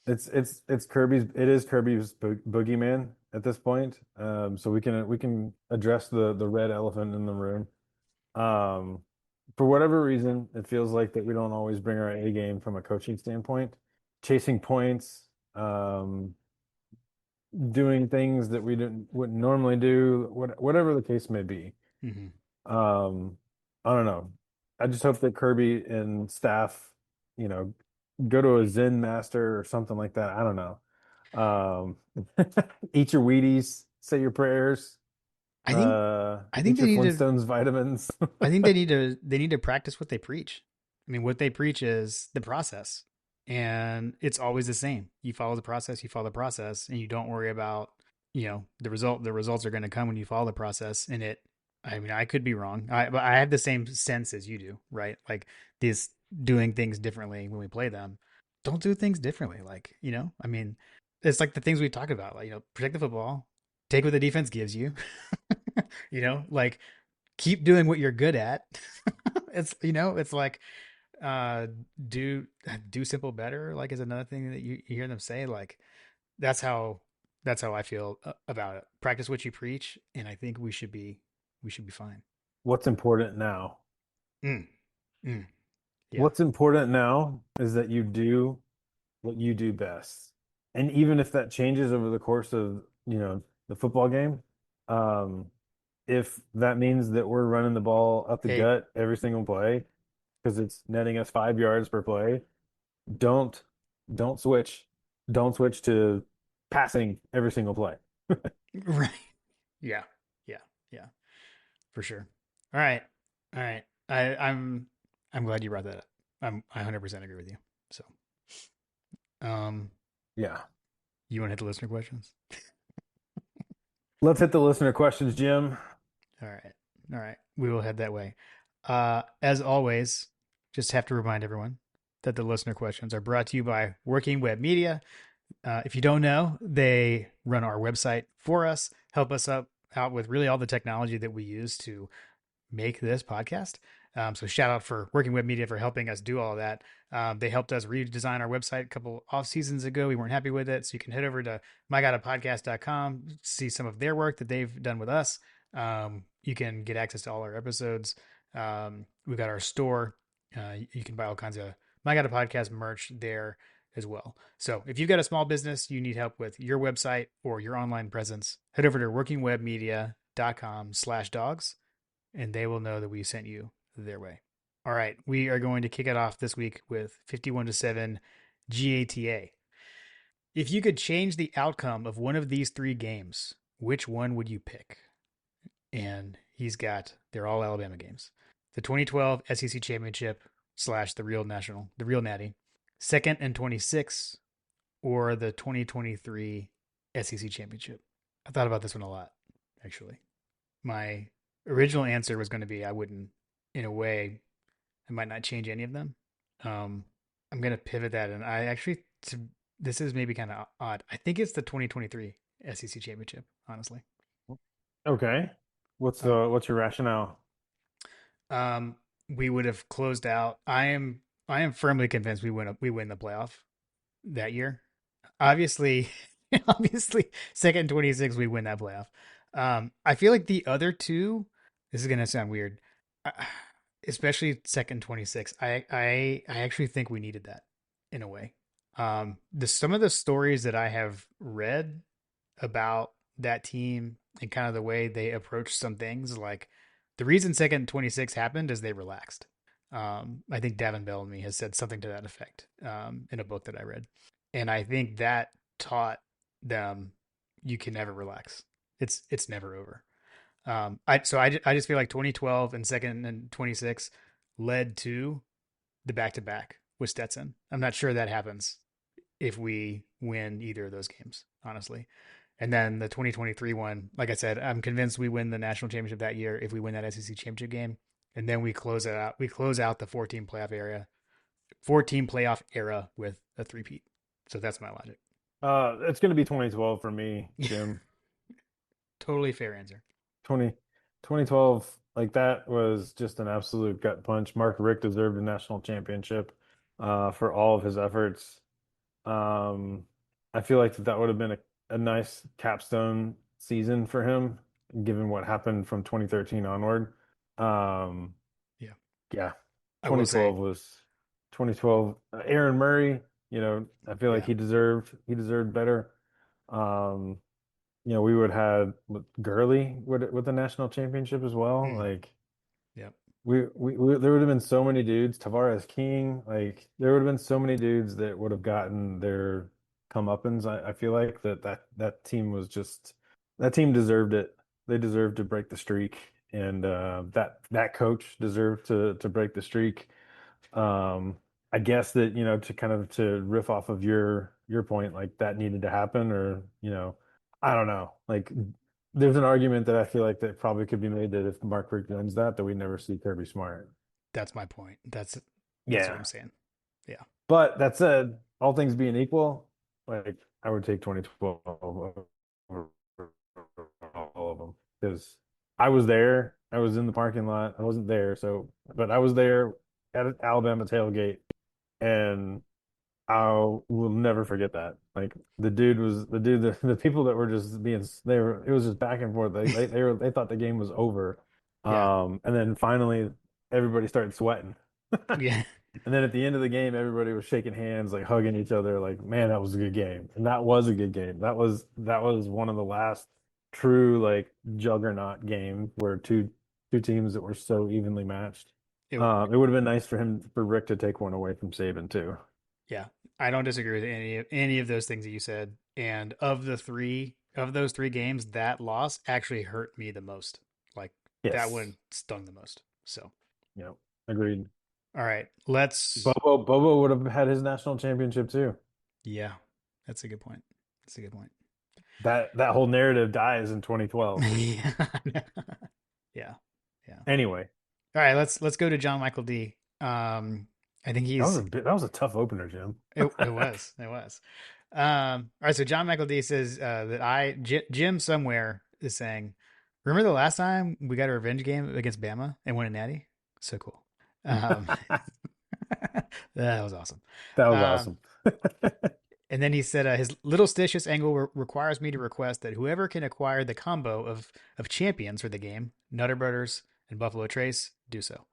it's Kirby's it is Kirby's boogeyman at this point. So we can address the red elephant in the room. Um, for whatever reason, it feels like that we don't always bring our A game from a coaching standpoint, chasing points, doing things that we wouldn't normally do, whatever the case may be. Hmm. Um, I don't know. I just hope that Kirby and staff, you know, go to a Zen master or something like that. I don't know. Eat your Wheaties, say your prayers, I think I think eat they your need to Flintstones vitamins. I think they need to practice what they preach. I mean, what they preach is the process. And it's always the same. You follow the process, and you don't worry about, the result. The results are going to come when you follow the process. And I mean, I could be wrong. But I have the same sense as you do, right? Like this doing things differently when we play them. Don't do things differently. Like, I mean, it's like the things we talk about, like, protect the football, take what the defense gives you, like keep doing what you're good at. It's like uh do do simple better, like is another thing that you hear them say. Like that's how I feel about it. Practice what you preach, and I think we should be fine. What's important now? Mm, mm, yeah. What's important now is that you do what you do best. And even if that changes over the course of, the football game, um, if that means that we're running the ball up the Hey, gut every single play because it's netting us 5 yards per play, don't don't switch. Don't switch to passing every single play. right. Yeah, yeah, yeah, for sure. All right, all right. I'm glad you brought that up. I 100% agree with you. So um Yeah. you want to hit the listener questions? Let's hit the listener questions, Jim. All right. All right. We will head that way. As always, just have to remind everyone that the listener questions are brought to you by Working Web Media. If you don't know, they run our website for us, help us out with really all the technology that we use to make this podcast. So shout out for Working Web Media for helping us do all of that. They helped us redesign our website a couple off seasons ago. We weren't happy with it. So you can head over to mygodapodcast.com, see some of their work that they've done with us. You can get access to all our episodes. We've got our store. You can buy all kinds of My God a Podcast merch there as well. So if you've got a small business, you need help with your website or your online presence, head over to workingwebmedia.com/dogs, and they will know that we sent you their way. All right, we are going to kick it off this week with 51-7 GATA. If you could change the outcome of one of these three games, which one would you pick? And they're all Alabama games. The 2012 SEC Championship / the real Natty, second and 26, or the 2023 SEC Championship. I thought about this one a lot, actually. My original answer was going to be I wouldn't, in a way, I might not change any of them. Um, I'm going to pivot that, and this is maybe kind of odd. I think it's the 2023 SEC Championship, honestly. Okay. Um, What's your rationale? um, we would have closed out. I am firmly convinced we win the playoff that year. Obviously, obviously, second 26, we win that playoff. I feel like the other two. This is gonna sound weird. especially second 26. I actually think we needed that in a way. The some of the stories that I have read about that team and kind of the way they approached some things, like the reason second 26 happened is they relaxed. I think Davin Bellamy has said something to that effect in a book that I read, and I think that taught them you can never relax. It's never over. I just feel like 2012 and second and 26 led to the back to back with Stetson. I'm not sure that happens if we win either of those games, honestly. And then the 2023 one, like I said, I'm convinced we win the national championship that year if we win that SEC championship game. And then we close it out. We close out the 14 playoff area, 14 playoff era with a three-peat. So that's my logic. It's going to be 2012 for me, Jim. Totally fair answer. 20 2012, like that was just an absolute gut punch. Mark Richt deserved a national championship for all of his efforts. Um, I feel like that would have been a nice capstone season for him, given what happened from 2013 onward. Um, Yeah. yeah, I will 2012 say, was 2012. Aaron Murray, I feel like yeah. he deserved better. Um, we would have had Gurley with the national championship as well. Mm, Like yep. we there would have been so many dudes, Tavares King, like there would have been so many dudes that would have gotten their comeuppance. I feel like that team was just that team deserved it. They deserved to break the streak, and that coach deserved to break the streak. Um, I guess that, to kind of to riff off of your point, like that needed to happen, or, I don't know. Like there's an argument that I feel like that probably could be made that if Mark Richt wins that we never see Kirby Smart. That's my point. That's what I'm Yeah. saying. Yeah. But that said, all things being equal, like I would take 2012 over all of them because I was there. I was in the parking lot. I wasn't there, but I was there at Alabama tailgate, and I will never forget that. Like the people that were just it was just back and forth. They thought the game was over. Yeah. And then finally everybody started sweating. Yeah. And then at the end of the game, everybody was shaking hands, like hugging each other, like, man, that was a good game. And that was a good game. That was one of the last true like juggernaut games where two teams that were so evenly matched. It, It would have been nice for Rick to take one away from Saban too. yeah. I don't disagree with any of those things that you said. And of those three games, that loss actually hurt me the most. Like that Yes. one stung the most. So, Yeah, agreed. all right, let's. Bobo would have had his national championship too. Yeah, that's a good point. That's a good point. That whole narrative dies in 2012. Yeah. Yeah. Yeah. Anyway, All right, let's go to John Michael D. I think that was a tough opener, Jim. it was. It was. All right, so John Michael D says that Jim somewhere is saying, remember the last time we got a revenge game against Bama and won a natty? So cool. Um, that was awesome. That was Um, awesome. and then he said his little stitious angle requires me to request that whoever can acquire the combo of champions for the game, Nutter Brothers and Buffalo Trace, do so.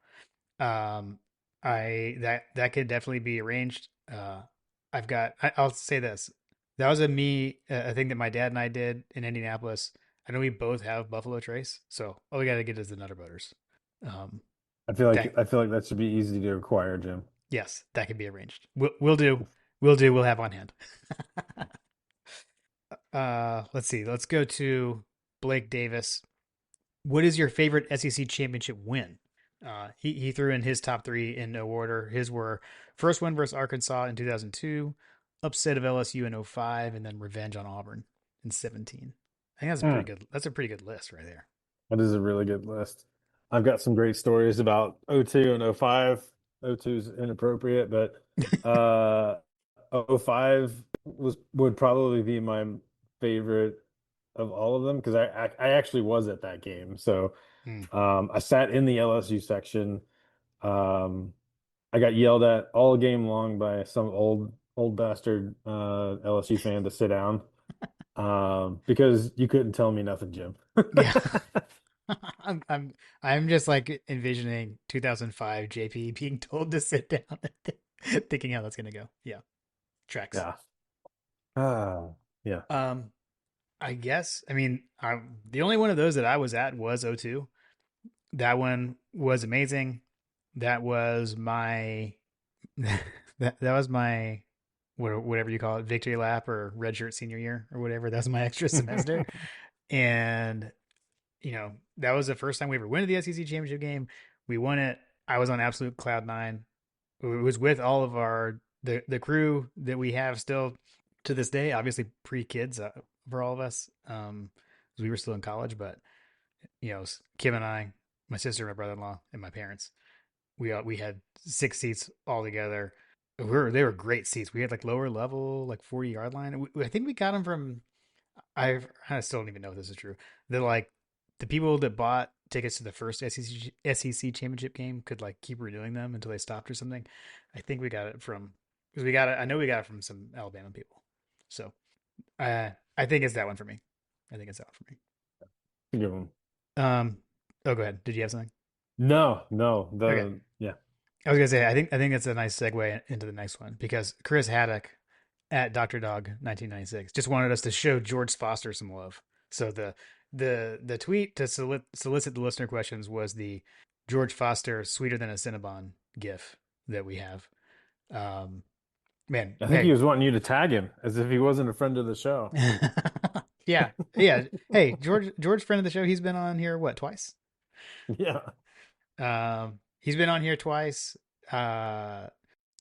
Um, I that could definitely be arranged. I'll say this. That was a thing that my dad and I did in Indianapolis. I know we both have Buffalo Trace, so all we got to get is the Nutter Butters. Um, that I feel like that should be easy to acquire, Jim. yes, that could be arranged. We'll do. We'll do. We'll have on hand. Let's see. Let's go to Blake Davis. What is your favorite SEC championship win? He threw in his top three in no order. His were first win versus Arkansas in 2002, upset of LSU in 05, and then revenge on Auburn in 17. I think Hmm. that's a pretty good list right there. That is a really good list. I've got some great stories about '02 and '05. '02 is inappropriate, but '05 would probably be my favorite of all of them because I actually was at that game. So Mm. I sat in the LSU section. Um, I got yelled at all game long by some old bastard LSU fan to sit down because you couldn't tell me nothing, Jim. Yeah. I'm just like envisioning 2005 JP being told to sit down, thinking how that's gonna go. Yeah, tracks. Yeah. Ah, yeah. Um, I guess. I mean, the only one of those that I was at was '02. That one was amazing. That was my that was my whatever you call it, victory lap or redshirt senior year or whatever. That was my extra semester, and that was the first time we ever went to the SEC championship game. We won it. I was on absolute cloud nine. It was with all of the crew that we have still to this day. Obviously, pre kids for all of us, 'cause we were still in college. But Kim and I, my sister, my brother in law, and my parents. We had 6 seats all together. They were great seats. We had like lower level, like 40-yard line. I think we got them from. I still don't even know if this is true. They're like the people that bought tickets to the first SEC championship game could like keep renewing them until they stopped or something. I think we got it from because we got it. I know we got it from some Alabama people. So I think it's that one for me. I think it's that one for me. Give him. Oh, go ahead. Did you have something? No, no. Okay. The yeah. I was gonna say I think it's a nice segue into the next one because Chris Haddock at Dr. Dog 1996 just wanted us to show George Foster some love. So the tweet to solicit the listener questions was the George Foster sweeter than a Cinnabon gif that we have. Um, man, I think he hey, was wanting you to tag him as if he wasn't a friend of the show. yeah, yeah. Hey, George, friend of the show. He's been on here what twice? Yeah. He's been on here twice. Uh,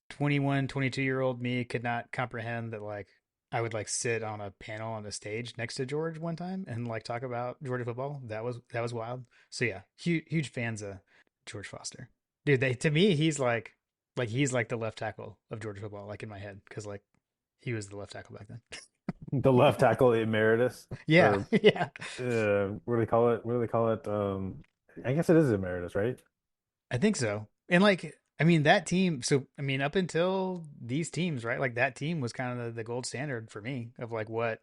21, 22-year-old me could not comprehend that like I would like sit on a panel on the stage next to George one time and like talk about Georgia football. That was wild. So yeah, huge fans of George Foster. Dude, they to me he's like the left tackle of Georgia football, like in my head, because like he was the left tackle back then. The left tackle emeritus, Yeah, or yeah. what do they call it? What do they call it? I guess it is emeritus, right? I think so. And like, I mean, that team. So I mean, up until these teams, right? Like that team was kind of the gold standard for me of like what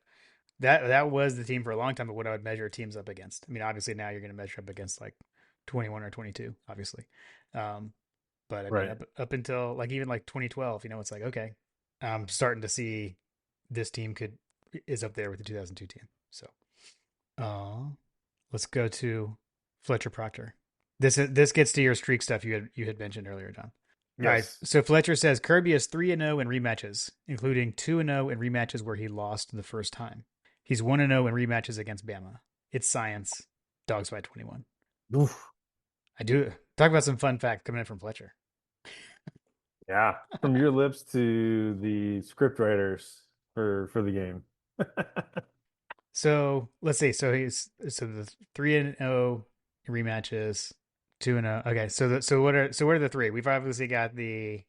that was the team for a long time, but what I would measure teams up against. I mean, obviously now you're going to measure up against like 21 or 22, obviously. Um, but I mean, Right. up until like even like 2012, it's like okay, I'm starting to see this team could is up there with the 2002 team. So, uh, let's go to Fletcher Proctor. This gets to your streak stuff you had mentioned earlier, John. All right. Yes. So Fletcher says Kirby is 3-0 in rematches, including 2-0 in rematches where he lost the first time. He's 1-0 in rematches against Bama. It's science. Dogs by 21. Oof. I do talk about some fun facts coming in from Fletcher. Yeah. From your lips to the script writers for the game. So let's see. So the 3-0 rematches, 2-0. Okay. So what are the three? We've obviously got the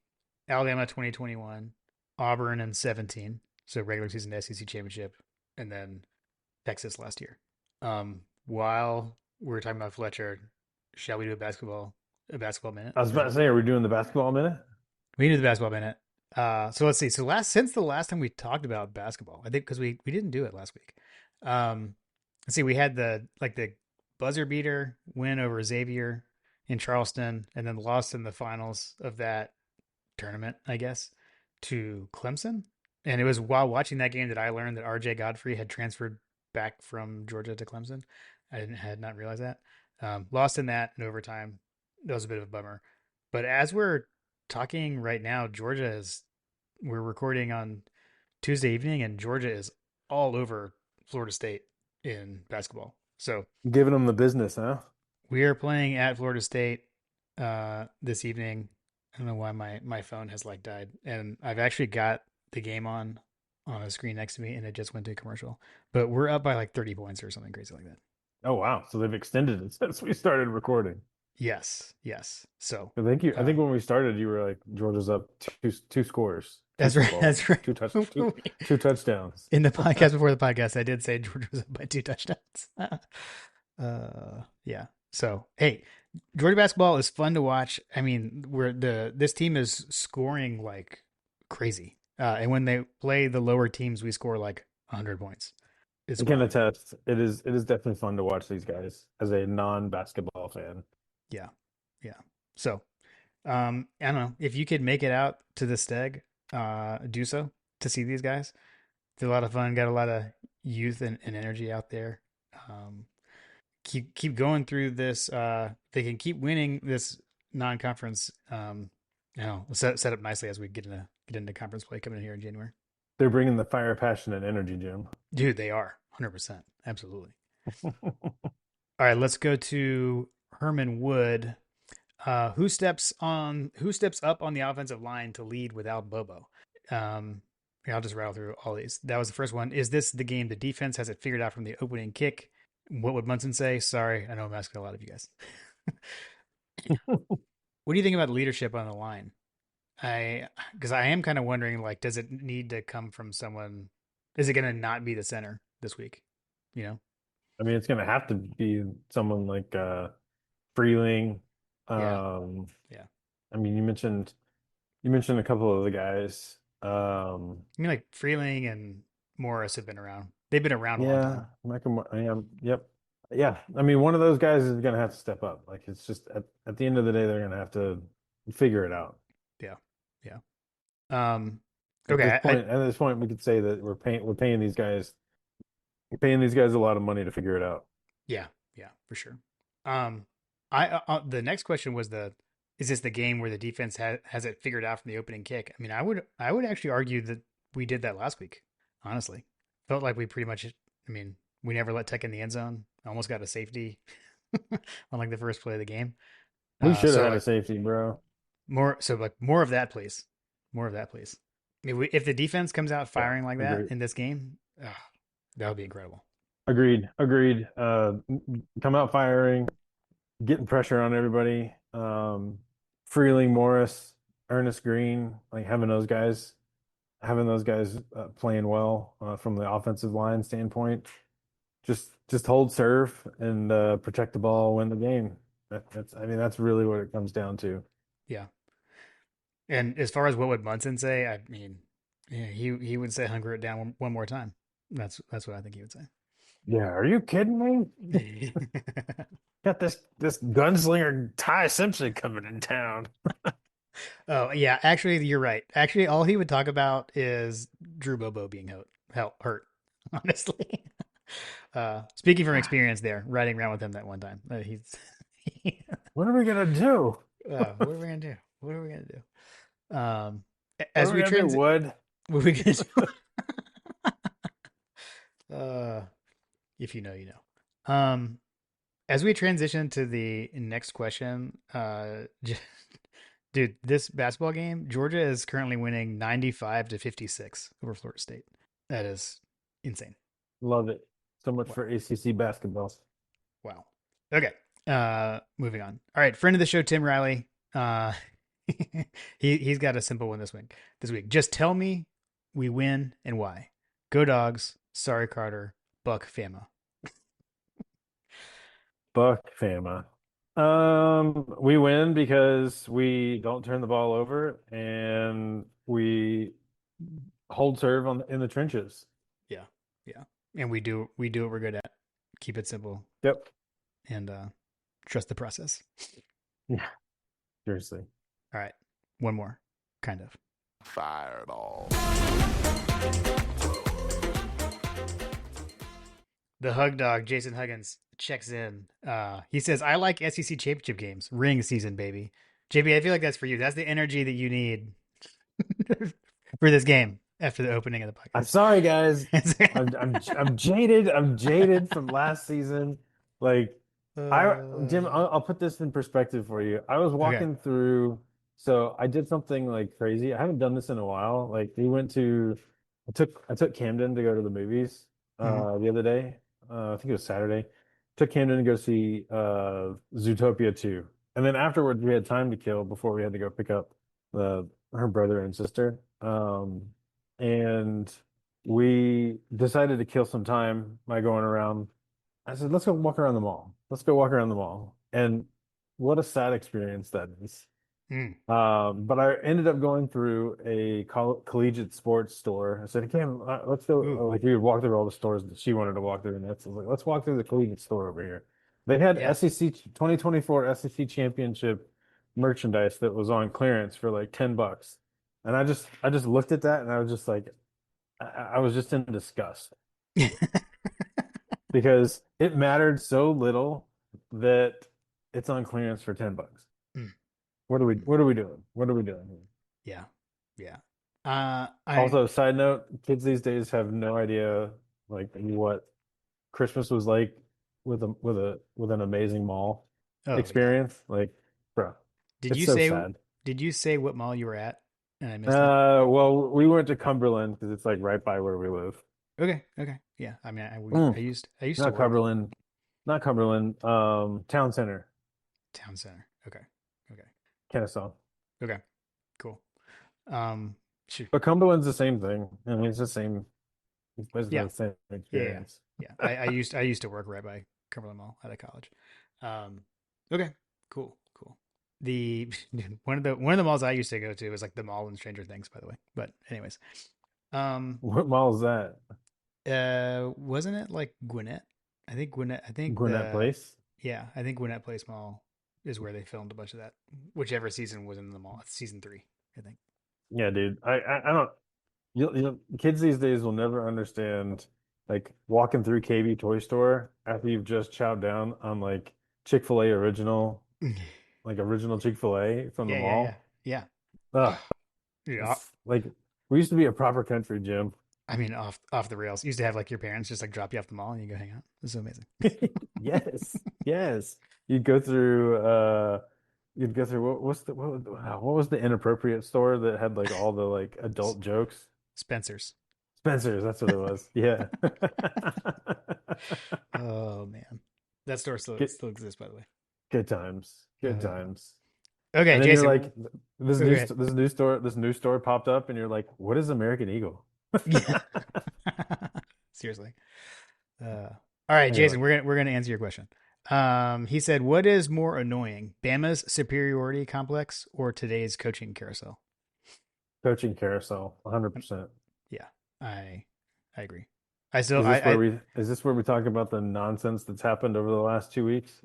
Alabama 2021, Auburn in 17. So regular season SEC championship, and then Texas last year. While we're talking about Fletcher, shall we do a basketball minute? I was about Or to say, are we doing the basketball minute? we can do the basketball minute. So let's see. So since the last time we talked about basketball, I think because we didn't do it last week. Let's see. We had the buzzer beater win over Xavier in Charleston, and then lost in the finals of that tournament, I guess, to Clemson. And it was while watching that game that I learned that RJ Godfrey had transferred back from Georgia to Clemson. Had not realized that. Lost in that in overtime. That was a bit of a bummer. But as we're talking right now, we're recording on Tuesday evening, and Georgia is all over Florida State in basketball. So Giving them the business, huh? we are playing at Florida State this evening. I don't know why my phone has like died, and I've actually got the game on a screen next to me, and it just went to a commercial. But we're up by like 30 points or something crazy like that. Oh wow. So they've extended it since we started recording. Yes, yes. So I think I uh, think when we started, you were like Georgia's up two scores, two that's right. footballs, That's right. two touchdowns. In the podcast before the podcast, I did say Georgia was up by 2 touchdowns. Yeah. So hey, Georgia basketball is fun to watch. I mean, this team is scoring like crazy, and when they play the lower teams, we score like 100 points. as I can well. attest. It is definitely fun to watch these guys as a non-basketball fan. Yeah, yeah. So I don't know if you could make it out to the Steg, do so to see these guys. It's a lot of fun. Got a lot of youth and energy out there. Um, keep going through this. They can keep winning this non-conference. Set up nicely as we get into conference play coming in here in January. They're bringing the fire, passion, and energy, Jim. Dude, they are 100%, absolutely. All right, let's go to Herman Wood. Who steps up on the offensive line to lead without Bobo? Here, I'll just rattle through all these. That was the first one. Is this the game the defense has it figured out from the opening kick? What would Munson say? Sorry, I know I'm asking a lot of you guys. What do you think about leadership on the line? Because I am kind of wondering, like, does it need to come from someone? Is it going to not be the center this week? You know? I mean, it's going to have to be someone like Freeling. Yeah, Um, yeah. I mean, you mentioned a couple of the guys. I mean, like Freeling and Morris have been around. They've been around a long Yeah, time. Michael. Yeah, yep. Yeah, I mean, one of those guys is going to have to step up. Like, it's just at the end of the day, they're going to have to figure it out. Yeah, yeah. Um, At this okay, point, at this point, we could say that we're paying these guys a lot of money to figure it out. yeah, yeah, for sure. Um, the next question was is this the game where the defense has it figured out from the opening kick? I mean, I would actually argue that we did that last week. Honestly, felt like we pretty much. I mean, we never let Tech in the end zone. Almost got a safety on like the first play of the game. We should have So had a like safety, bro. more of that, please. More of that, please. If the defense comes out Yeah, firing like that agreed. in this game, that would be incredible. Agreed. Agreed. Come out firing, getting pressure on everybody. Freeling Morris, Ernest Green, like having those guys playing well from the offensive line standpoint. Just hold serve and protect the ball, win the game. I mean, that's really what it comes down to. Yeah. And as far as what would Munson say, I mean, yeah, he would say hunger it down one more time. That's what I think he would Yeah, are you kidding me? say. Got this gunslinger Ty Simpson coming in town. Oh yeah, actually you're right. Actually, all he would talk about is Drew Bobo being hurt. Honestly, speaking from experience, there riding around with him that one time, he's. What are we gonna do? What are we gonna do? What are we gonna do? What As are we we gonna do, Wood? what are we gonna do? If you know, you know. As we transition to the next question, dude, this basketball game, Georgia is currently winning 95-56 over Florida State. That is insane. Love it. So much Wow. for ACC basketball. Wow. Okay. Moving on. All right, friend of the show, Tim Riley. He's got a simple one this week. Just tell me we win and why. Go Dogs. Sorry, Carter. Buck Fama. Buck Fama. We win because we don't turn the ball over and we hold serve in the trenches. Yeah, yeah. And we do what we're good at. Keep it simple Yep. and trust the process. Yeah, seriously. All right, one more, kind of. Fireball. The Hug Dog, Jason Huggins, checks in. He says, "I like SEC championship games, ring season, baby." JB, I feel like that's for you. That's the energy that you need for this game after the opening of the I'm podcast. sorry, guys. I'm jaded. I'm jaded from last season. Like Jim, I'll put this in perspective for you. I was Okay. walking through, so I did something like crazy. I haven't done this in a while. Like I took Camden to go to the movies Hmm. the other day. I think it was Saturday. Took Camden to go see Zootopia 2. And then afterwards we had time to kill before we had to go pick up her brother and sister. And we decided to kill some time by going around. I said, let's go walk around the mall. Let's go walk around the mall. And what a sad experience that is. Mm. But I ended up going through a collegiate sports store. I said, "Cam, let's go." Ooh, Like we would walk through all the stores that she wanted to walk through, and that's I was like, "Let's walk through the collegiate store over here." They had yeah. SEC 2024 SEC championship merchandise that was on clearance for like $10, and I just looked at that and I was just like, I was just in disgust because it mattered so little that it's on clearance for $10. Mm, mm. What are we doing? What are we doing here? Yeah. Yeah. I Also, side note, kids these days have no idea like what Christmas was like with an amazing mall oh yeah. experience. Like, bro, Did it's you so say sad. did you say what mall you were at? And I missed it. Well, we went to Cumberland because it's like right by where we live. Okay, okay. Yeah. I mean Mm, I used to not work Cumberland, not Cumberland. Town Center, town center. Okay. Okay. Kennesaw. Okay. Cool. Um shoot. But Cumberland's the same thing. I mean, it's basically Yeah. the same Yeah, yeah. experience. Yeah. I used to work right by Cumberland Mall out of college. Um okay. Cool. Cool. The one of the malls I used to go to was like the mall in Stranger Things, by the way. But anyways. Um What mall is that? wasn't it like Gwinnett? I think Gwinnett the Place? yeah, I think Gwinnett Place Mall is where they filmed a bunch of that. Whichever season was in the mall. It's season 3, I think. Yeah, dude. I don't. Kids these days will never understand like walking through KB Toy Store after you've just chowed down on like Chick-fil-A original, like original Chick-fil-A from the Yeah, yeah, yeah. mall. Yeah. Ugh, Yeah. it's like we used to be a proper country, Jim. I mean, off the rails. Used to have like your parents just like drop you off the mall and you go hang out. This is amazing. Yes, yes. You'd go through you'd go through what was the inappropriate store that had like all the like adult jokes? Spencer's. Spencer's, that's what it was. Yeah. Oh man, that store Good, still exists, by the way. good times. Good Uh, times. okay, And then you're Jason. like, this Oh, go new ahead. this new store popped up, and you're like, what is American Eagle? Yeah. Seriously. All right, Anyway, Jason. We're gonna answer your question. He said, "What is more annoying, Bama's superiority complex or today's coaching carousel?" coaching carousel, 100%. Yeah, I agree. I still I Is this where we talk about the nonsense that's happened over the last 2 weeks?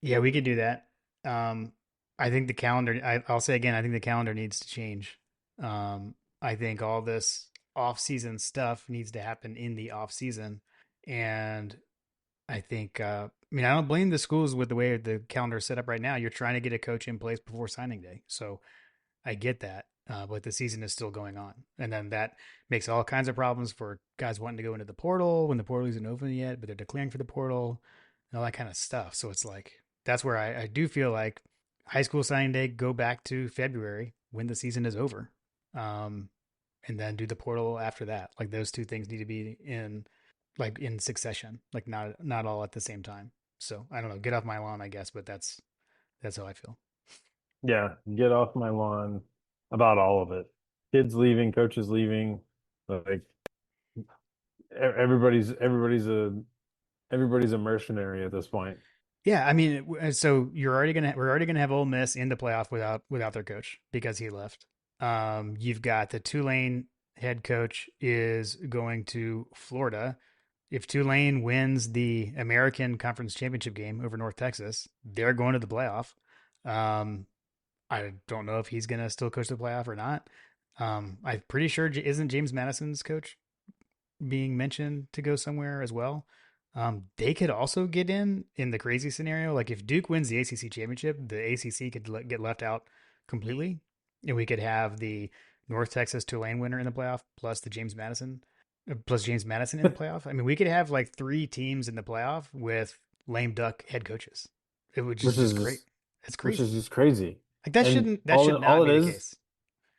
yeah, we could do that. Um, I think the calendar. I'll say again. I think the calendar needs to change. I think all this off-season stuff needs to happen in the off-season, and I think. I mean, I don't blame the schools with the way the calendar is set up right now. You're trying to get a coach in place before signing day, so I get that. But the season is still going on, and then that makes all kinds of problems for guys wanting to go into the portal when the portal isn't open yet, but they're declaring for the portal and all that kind of stuff. So it's like that's where I do feel like high school signing day go back to February when the season is over, um, and then do the portal after that. Like those two things need to be in like in succession, like not all at the same time. So I don't know, get off my lawn, I guess, but that's how I feel. Yeah, get off my lawn about all of it. Kids leaving, coaches leaving, like everybody's a mercenary at this point. Yeah, I mean, so we're already gonna have Ole Miss in the playoff without their coach because he left. You've got the Tulane head coach is going to Florida. If Tulane wins the American Conference Championship game over North Texas, they're going to the playoff. Um, I don't know if he's gonna still coach the playoff or not. I'm pretty sure isn't James Madison's coach being mentioned to go somewhere as well. They could also get in the crazy scenario. Like if Duke wins the ACC championship, the ACC could get left out completely, and we could have the North Texas Tulane winner in the playoff plus James Madison in the playoff. I mean, we could have like 3 teams in the playoff with lame duck head coaches. It would which just is great. just It's which is crazy. just crazy. Like And that should not be the case.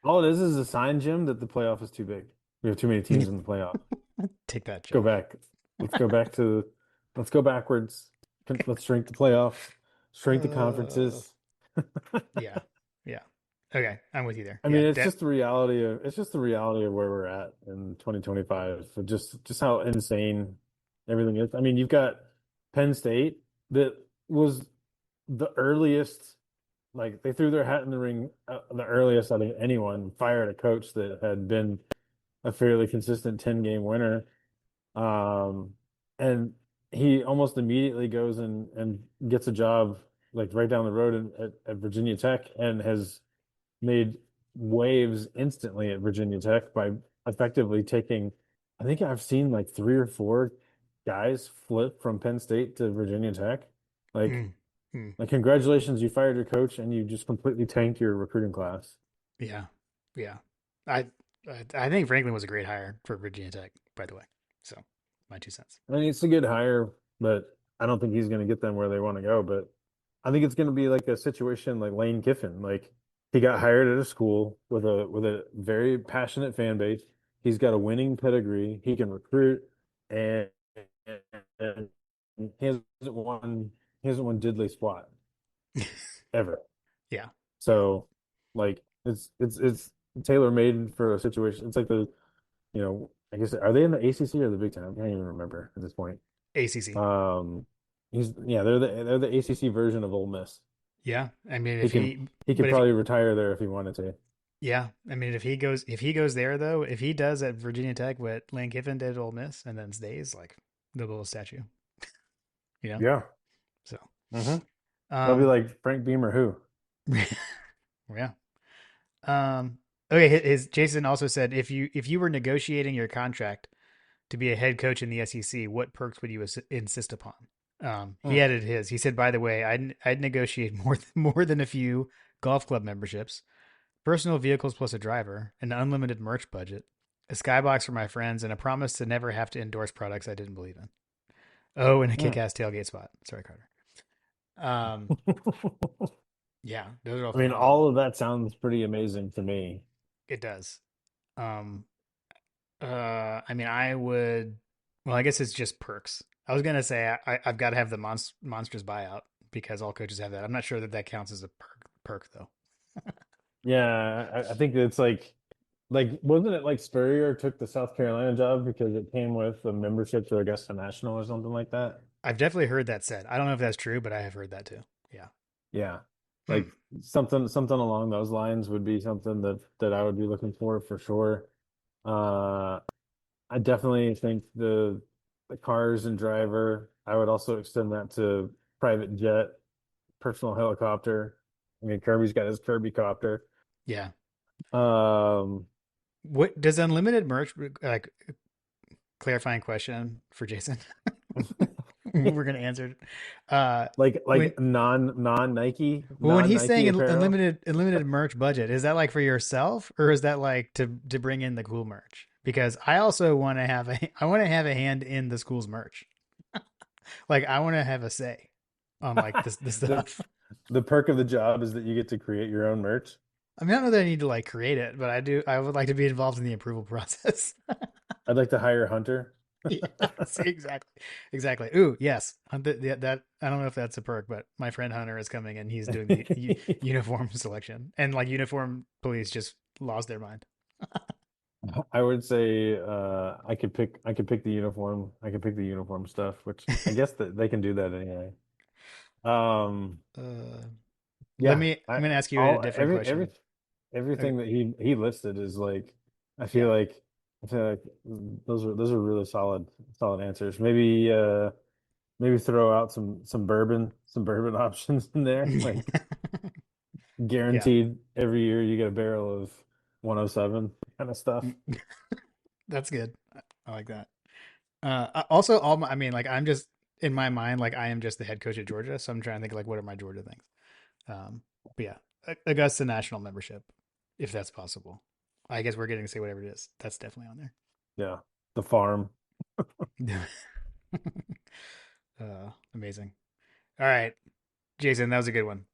all it is a sign, Jim, that the playoff is too big. We have too many teams in the playoff. Take that, Go Joe. back. Let's go back to let's go backwards. Let's shrink the playoff, shrink the Uh, conferences. yeah, yeah. Okay, I'm with you there. I mean, Yeah, that it's just the reality of where we're at in 2025. For just how insane everything is. I mean, you've got Penn State that was the earliest like they threw their hat in the ring the earliest I think anyone, fired a coach that had been a fairly consistent 10-game winner. Um, and he almost immediately goes and gets a job like right down the road at Virginia Tech and has made waves instantly at Virginia Tech by effectively taking, I think I've seen like 3 or 4 guys flip from Penn State to Virginia Tech. Like, Mm, mm, like congratulations, you fired your coach and you just completely tanked your recruiting class. yeah, yeah. I I think Franklin was a great hire for Virginia Tech, by the way. So my 2 cents. I mean, it's a good hire, but I don't think he's going to get them where they want to go. But I think it's going to be like a situation like Lane Kiffin. Like he got hired at a school with a very passionate fan base. He's got a winning pedigree. He can recruit, and, and he hasn't won diddly squat ever. Yeah, yeah. So like it's tailor made for a situation. It's like I guess are they in the ACC or the Big Ten? I can't even remember at this point. ACC. Um, they're the ACC version of Ole Miss. Yeah, I mean He if can he, he could but if probably retire there if he wanted to. yeah, I mean if he goes there though, if he does at Virginia Tech what Lane Kiffin did at Ole Miss and then stays, like they'll build a statue, you know. Yeah. So Mm-hmm. They'll be um, like Frank Beamer who? yeah. Okay, his Jason also said if you were negotiating your contract to be a head coach in the SEC, what perks would you insist upon? He Hmm. added his. He said, by the way, I'd negotiate more than a few golf club memberships, personal vehicles plus a driver, an unlimited merch budget, a skybox for my friends, and a promise to never have to endorse products I didn't believe in. Oh, and a Hmm. kick-ass tailgate spot. Sorry, Carter. Um, yeah, those are all I mean, phenomenal. all of that sounds pretty amazing to me. It does. Um, I mean, I would. Well, I guess it's just perks. I was gonna say I've got to have the monsters buyout because all coaches have that. I'm not sure that that counts as a perk though. Yeah, I think it's like wasn't it like Spurrier took the South Carolina job because it came with a membership to Augusta National or something like that? I've definitely heard that said. I don't know if that's true, but I have heard that too. Yeah. Yeah. Hmm. Like something along those lines would be something that I would be looking for sure. Uh I definitely think the cars and driver, I would also extend that to private jet, personal helicopter. I mean, Kirby's got his Kirby copter. Yeah. Um, What does unlimited merch like? Clarifying question for Jason. We're gonna answer it. When like non Nike, well, when non he's Nike saying apparel. unlimited merch budget, is that like for yourself or is that like to bring in the cool merch? Because I also want to have I want to have a hand in the school's merch. Like I want to have a say on like this The stuff. the perk of the job is that you get to create your own merch. I mean, I don't know that I need to like create it, but I do. I would like to be involved in the approval process. I'd like to hire Hunter. Yes, exactly, exactly. Ooh, yes. That I don't know if that's a perk, but my friend Hunter is coming and he's doing the uniform selection, and like uniform police just lost their mind. I would say I could pick the uniform. I could pick the uniform stuff, which I guess that they can do that anyway. Um, uh, yeah, I'm I gonna ask you a all different question. Okay. everything that he listed is like I feel Yeah. like I feel like those are really solid answers. Maybe throw out some bourbon options in there, like Yeah. guaranteed every year you get a barrel of 107 kind of stuff. That's good. I like that. Also, I mean, like, I'm just in my mind, like, I am just the head coach at Georgia, so I'm trying to think, like, what are my Georgia things? But yeah, Augusta National membership, if that's possible. I guess we're getting to say whatever it is. That's definitely on Yeah, the farm. there. Amazing. All right, Jason, that was a good one.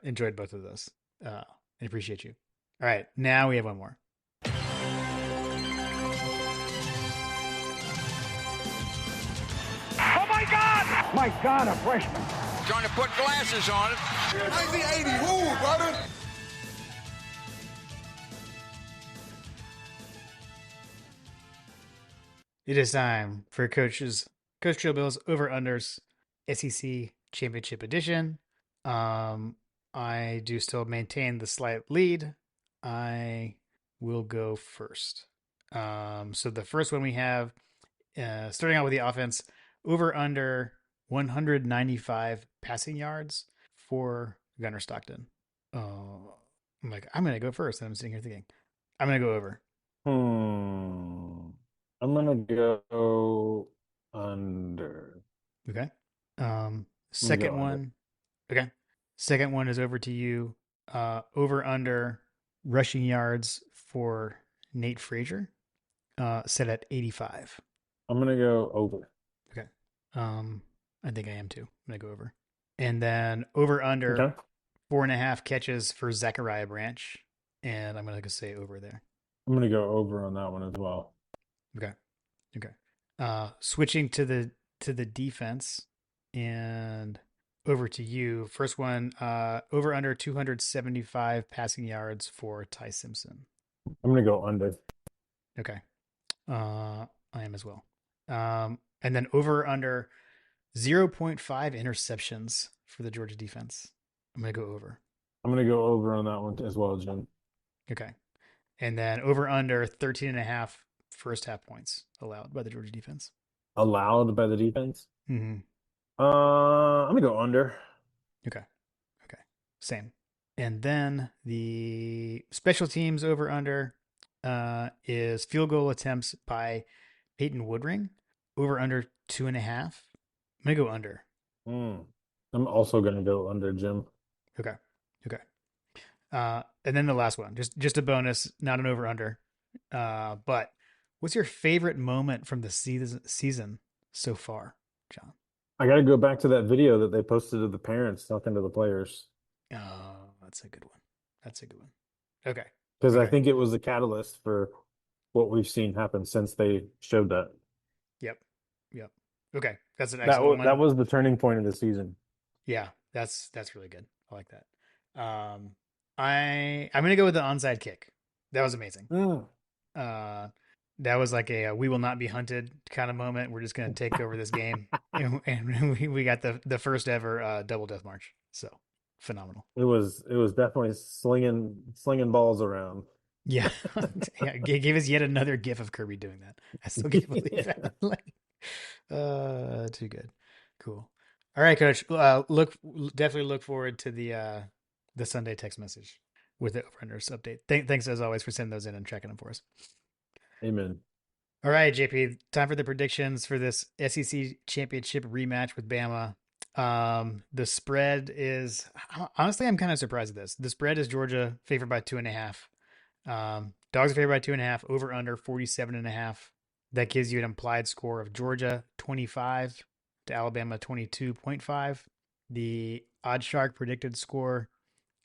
Enjoyed both of those. I appreciate you. All right, now we have one more. Oh my God! My God, a freshman. Trying to put glasses on it. 1980 rule, brother. It is time for Coach Chill Bill's over unders SEC Championship Edition. Um, I do still maintain the slight lead. I will go first. So the first one we have, starting out with the offense, over under 195 passing yards for Gunnar Stockton. I'm gonna go first, and I'm sitting here thinking, I'm gonna go over. I'm gonna go under. Okay. I'm gonna Second go under. one. Okay. Second one is over to you. Over under rushing yards for Nate Frazier, set at 85. I'm gonna go over. Okay. I think I am too. I'm gonna go over. And then over under Okay. 4.5 catches for Zachariah Branch. And I'm gonna go say over there. I'm gonna go over on that one as well. Okay. Okay. Switching to the defense and over to you. First one, over under 275 passing yards for Ty Simpson. I'm gonna go under. Okay. I am as well. And then over under 0.5 interceptions for the Georgia defense. I'm going to go over. I'm gonna go over on that one as well, Jim. Okay. And then over under 13 and a half first half points allowed by the Georgia defense. Allowed by the defense. Mm-hmm. I'm gonna go under. Okay. Okay. Same. And then the special teams over under is field goal attempts by Peyton Woodring over under 2.5. I'm gonna go under. I'm also gonna go under, Jim. Okay. Okay. And then the last one, just a bonus, not an over under. But what's your favorite moment from the season so far, John? I gotta go back to that video that they posted of the parents talking to the players Oh, that's a good one. That's a good one. Okay. because I Okay. think it was the catalyst for what we've seen happen since they showed that. Yep. Yep. Okay. That's an That excellent was that one. was the turning point of the season. Yeah, that's really good. I like that. I'm gonna go with the onside kick. That was amazing. That was like a we will not be hunted kind of moment. We're just gonna take over this game, and we got the first ever double death march. So phenomenal. It was definitely slinging balls around. Yeah, yeah. Gave us yet another gif of Kirby doing that. I still can't believe Yeah. that. Like, too good. Cool. All right, Coach. Definitely look forward to the Sunday text message with the over-unders update. Thanks as always for sending those in and checking them for us. Amen. All right, JP. Time for the predictions for this SEC championship rematch with Bama. The spread is honestly, I'm kind of surprised at this. The spread is Georgia favored by 2.5. Dogs are favored by 2.5. Over under 47.5. That gives you an implied score of Georgia 25 to Alabama 22.5. The Odd Shark predicted score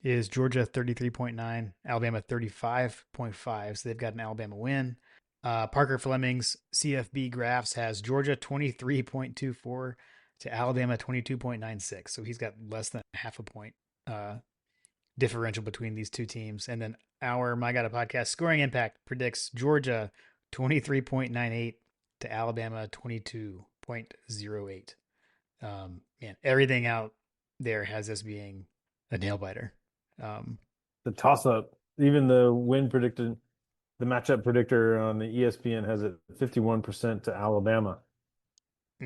is Georgia 33.9, Alabama 35.5. So they've got an Alabama win. Parker Fleming's CFB Graphs has Georgia 23.24 to Alabama 22.96. So he's got less than half a point differential between these two teams. And then our My God Podcast Scoring Impact predicts Georgia 23.98 to Alabama 22.08. Man, everything out there has this being a nail biter. The toss up, even the win predicted, the matchup predictor on the ESPN has it 51% to Alabama.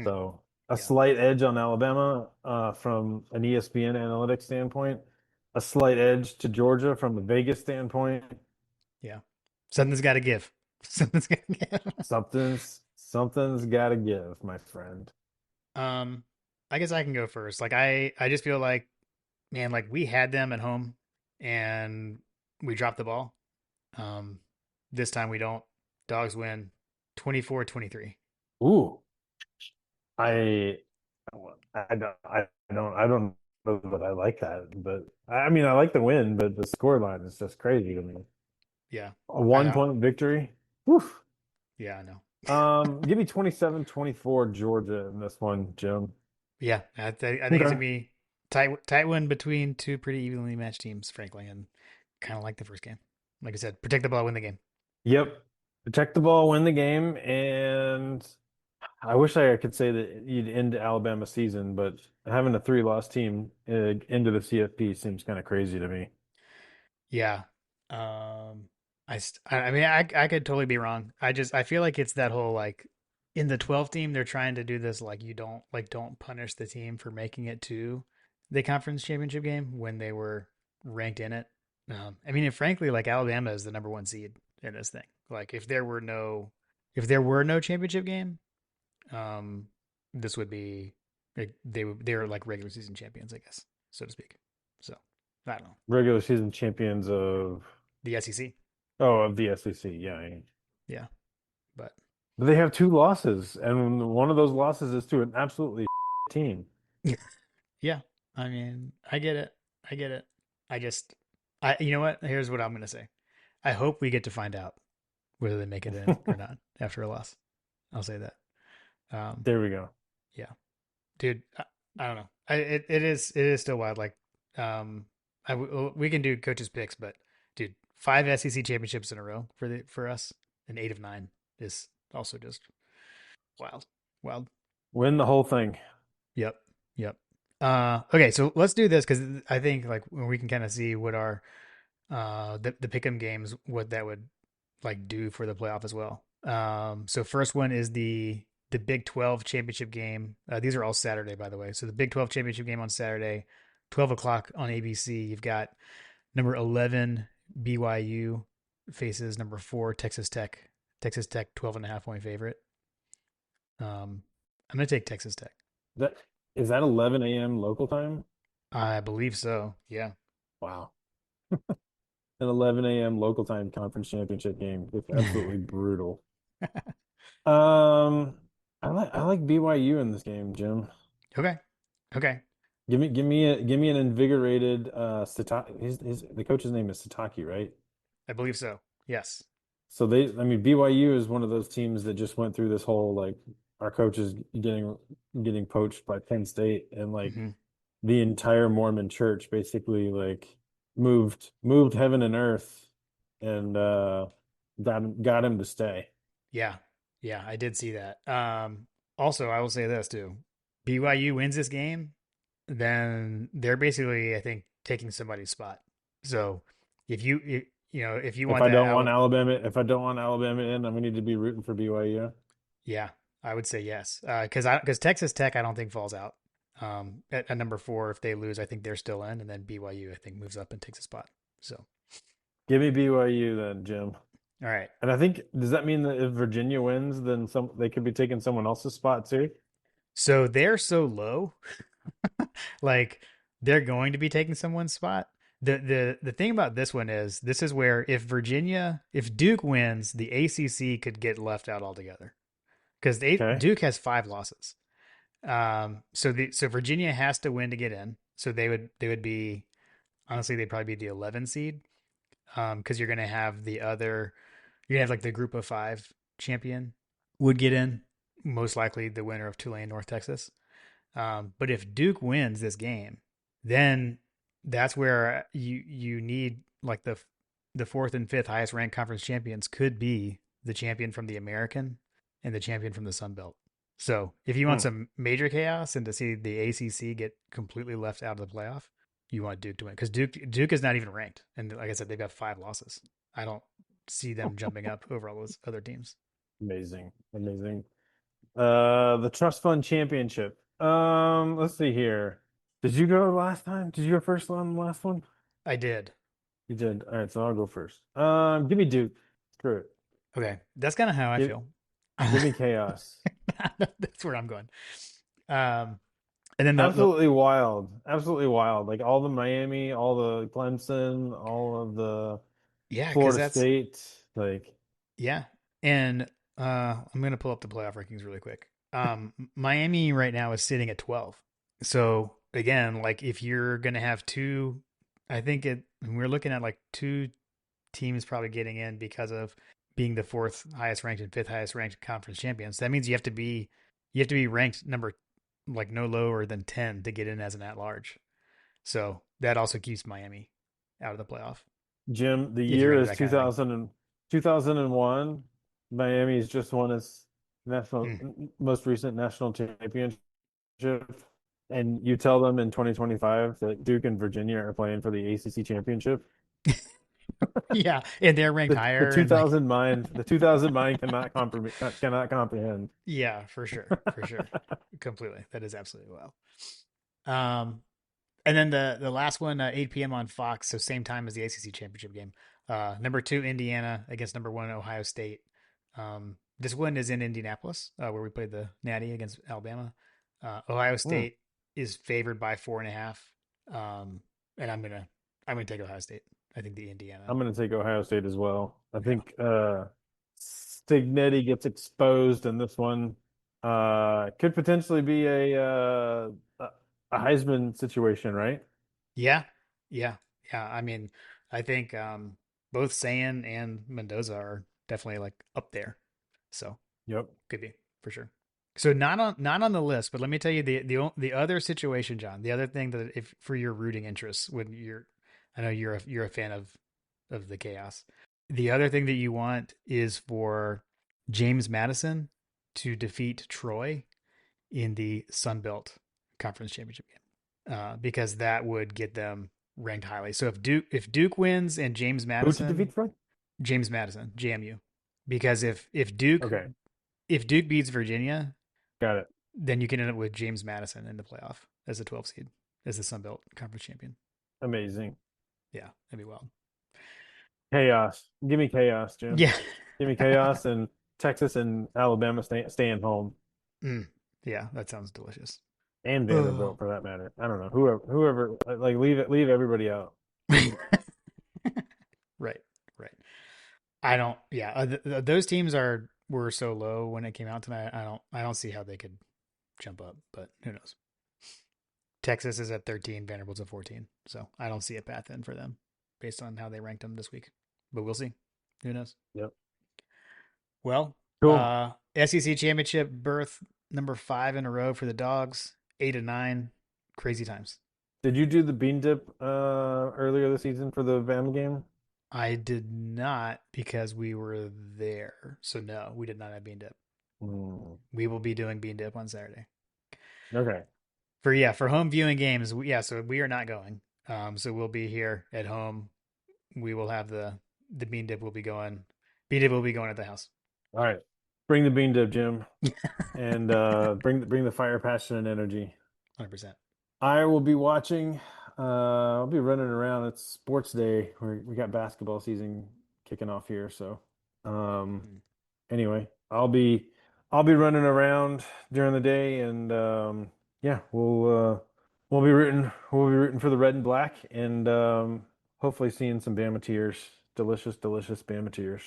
So a slight edge on Alabama from an ESPN analytics standpoint, a slight edge to Georgia from a Vegas standpoint. Yeah. Something's got to give. Something's got to give. Something's got to give, my friend. I guess I can go first. Like I just feel like, man, like we had them at home and we dropped the ball. This time we don't. Dogs win 24-23. Ooh. I don't know that I like that, but I mean I like the win, but the scoreline is just crazy to me. Yeah. A 1-point victory. Woof. Yeah, I know. Give me 27-24 Georgia in this one, Jim. Yeah, I think it's gonna be tight win between two pretty evenly matched teams, frankly, and kind of like the first game. Like I said, protect the ball, win the game. Yep. Protect the ball, win the game, and I wish I could say that you'd end Alabama season, but having a three-loss team into the CFP seems kind of crazy to me. Yeah. I mean, I could totally be wrong. I feel like it's that whole like in the 12 team, they're trying to do this like you don't punish the team for making it to the conference championship game when they were ranked in it. I mean, and frankly, like Alabama is the number one seed in this thing. Like if there were no championship game, um, this would be like they're like regular season champions, I guess, so to speak. So I don't know. Regular season champions of The SEC. of the SEC, yeah. Yeah. But But they have two losses, and one of those losses is to an absolutely team. yeah, I mean, I get it. I get it. I just, you know what? Here's what I'm going to say. I hope we get to find out whether they make it in or not after a loss. I'll say that. Um, There we go. yeah, dude, I don't know. It is still wild. Like, we can do coaches picks, but dude, 5 SEC championships in a row for us and 8 of 9 is also just wild, wild. Win the whole thing. Yep. Yep. Okay, so let's do this because I think like we can kind of see what our the pick'em games what that would like do for the playoff as well. So first one is the Big 12 championship game. These are all Saturday, by the way. So the Big 12 championship game on Saturday, 12 o'clock on ABC. You've got number 11 BYU faces number 4 Texas Tech. Texas Tech 12.5 point favorite. I'm gonna take Texas Tech. That is that 11 a.m. local time? I believe so. Yeah. Wow. An 11 a.m. local time conference championship game. It's absolutely brutal. Um, I like BYU in this game, Jim. Okay. Okay. Give me an invigorated Sataki. The coach's name is Sataki, right? I believe so. Yes. So I mean, BYU is one of those teams that just went through this whole like our coach is getting poached by Penn State, and like Hmm. the entire Mormon church basically like moved heaven and earth and got him to stay. Yeah. Yeah. I did see that. Also, I will say this too. BYU wins this game, then they're basically, I think, taking somebody's spot. So if you If want I that don't want out, Alabama, if I don't want Alabama in, I'm gonna need to be rooting for BYU. yeah, I would say yes. Because Texas Tech, I don't think falls out. At number 4, if they lose, I think they're still in, and then BYU, I think, moves up and takes a spot. So, Give me BYU then, Jim. all right. And I think does that mean that if Virginia wins, then they could be taking someone else's spot too? So they're so low, like they're going to be taking someone's spot. The thing about this one is this is where if Duke wins, the ACC could get left out altogether because Okay. Duke has 5 losses. So Virginia has to win to get in. So they would be honestly they'd probably be the 11 seed. Because you're gonna have like the group of 5 champion would get in, most likely the winner of Tulane, North Texas. But if Duke wins this game, then that's where you need like the 4th and 5th highest ranked conference champions could be the champion from the American and the champion from the Sun Belt. So if you want Hmm. some major chaos and to see the ACC get completely left out of the playoff, you want Duke to win because Duke is not even ranked, and like I said, they've got 5 losses. I don't see them jumping up over all those other teams. Amazing. Amazing. The Trust Fund Championship. Let's see here. Did you go last time? Did you go first on the last one? I did. You did. All right, so I'll go first. Give me Duke. Screw it. Okay, that's kind of how I Give, feel. give me chaos. That's where I'm going. Um, and then Absolutely wild. Absolutely wild. Like all the Miami, all the Clemson, all of the yeah, because Florida that's State. Like, yeah, and I'm gonna pull up the playoff rankings really quick. Miami right now is sitting at 12. So again, like if you're gonna have two, I think we're looking at like 2 teams probably getting in because of being the 4th highest ranked and 5th highest ranked conference champions. That means you have to be ranked number like no lower than 10 to get in as an at large. So that also keeps Miami out of the playoff Jim, the if you're year gonna do is that kind of thing. 2001. Miami's just won its national Hmm. most recent national championship, and you tell them in 2025 that Duke and Virginia are playing for the ACC championship, Yeah, and they're ranked the higher, and like, 2000 mind cannot comprehend. yeah, for sure, for sure, completely. That is absolutely wild. Um, and then the last one, 8 p.m. on Fox, so same time as the ACC championship game. Number 2 Indiana against number 1 Ohio State. This one is in Indianapolis, where we played the Natty against Alabama. Ohio Hmm. State is favored by 4.5. And I'm gonna take Ohio State. I think the Indiana. I'm going to take Ohio State as well. I Yeah. think Signetti gets exposed in this one. Could potentially be a Heisman situation, right? Yeah. Yeah. Yeah. I mean, I think both Sayan and Mendoza are definitely like up there. So Yep. could be for sure. So not on the list, but let me tell you the other situation, John. The other thing that if for your rooting interests when I know you're a fan of the chaos. The other thing that you want is for James Madison to defeat Troy in the Sun Belt Conference Championship game, because that would get them ranked highly. So if Duke wins and Who to defeat from? James Madison, JMU, because if Duke beats Virginia, Got it. then you can end up with James Madison in the playoff as a 12 seed, as the Sun Belt Conference champion. Amazing. Yeah, that'd be wild. Chaos. Give me chaos, Jim. Yeah. Give me chaos and Texas and Alabama staying home. Yeah, that sounds delicious. And Oh. Vanderbilt for that matter. I don't know. Whoever like leave everybody out. Right, right. I don't. Yeah, those teams were so low when it came out tonight. I don't see how they could jump up, but who knows? Texas is at 13, Vanderbilt's at 14, so I don't see a path in for them based on how they ranked them this week. But we'll see. Who knows? Yep. Well, Cool. SEC championship berth number 5 in a row for the Dogs. 8 and 9, crazy times. Did you do the bean dip earlier this season for the Bama game? I did not because we were there. So no, we did not have bean dip. Hmm. We will be doing bean dip on Saturday. Okay. For home viewing games. Yeah, so we are not going. So we'll be here at home. We will have the bean dip will be going. Bean dip will be going at the house. All right. Bring the bean dip, Jim, and bring the fire, passion, and energy. 100%. I will be watching. I'll be running around. It's sports day. We got basketball season kicking off here, so anyway, I'll be running around during the day, and yeah, we'll be rooting for the red and black, and hopefully seeing some Bama tears. Delicious, delicious Bama tears.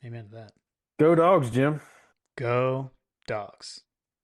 Amen to that. Go Dogs, Jim. Go Dogs.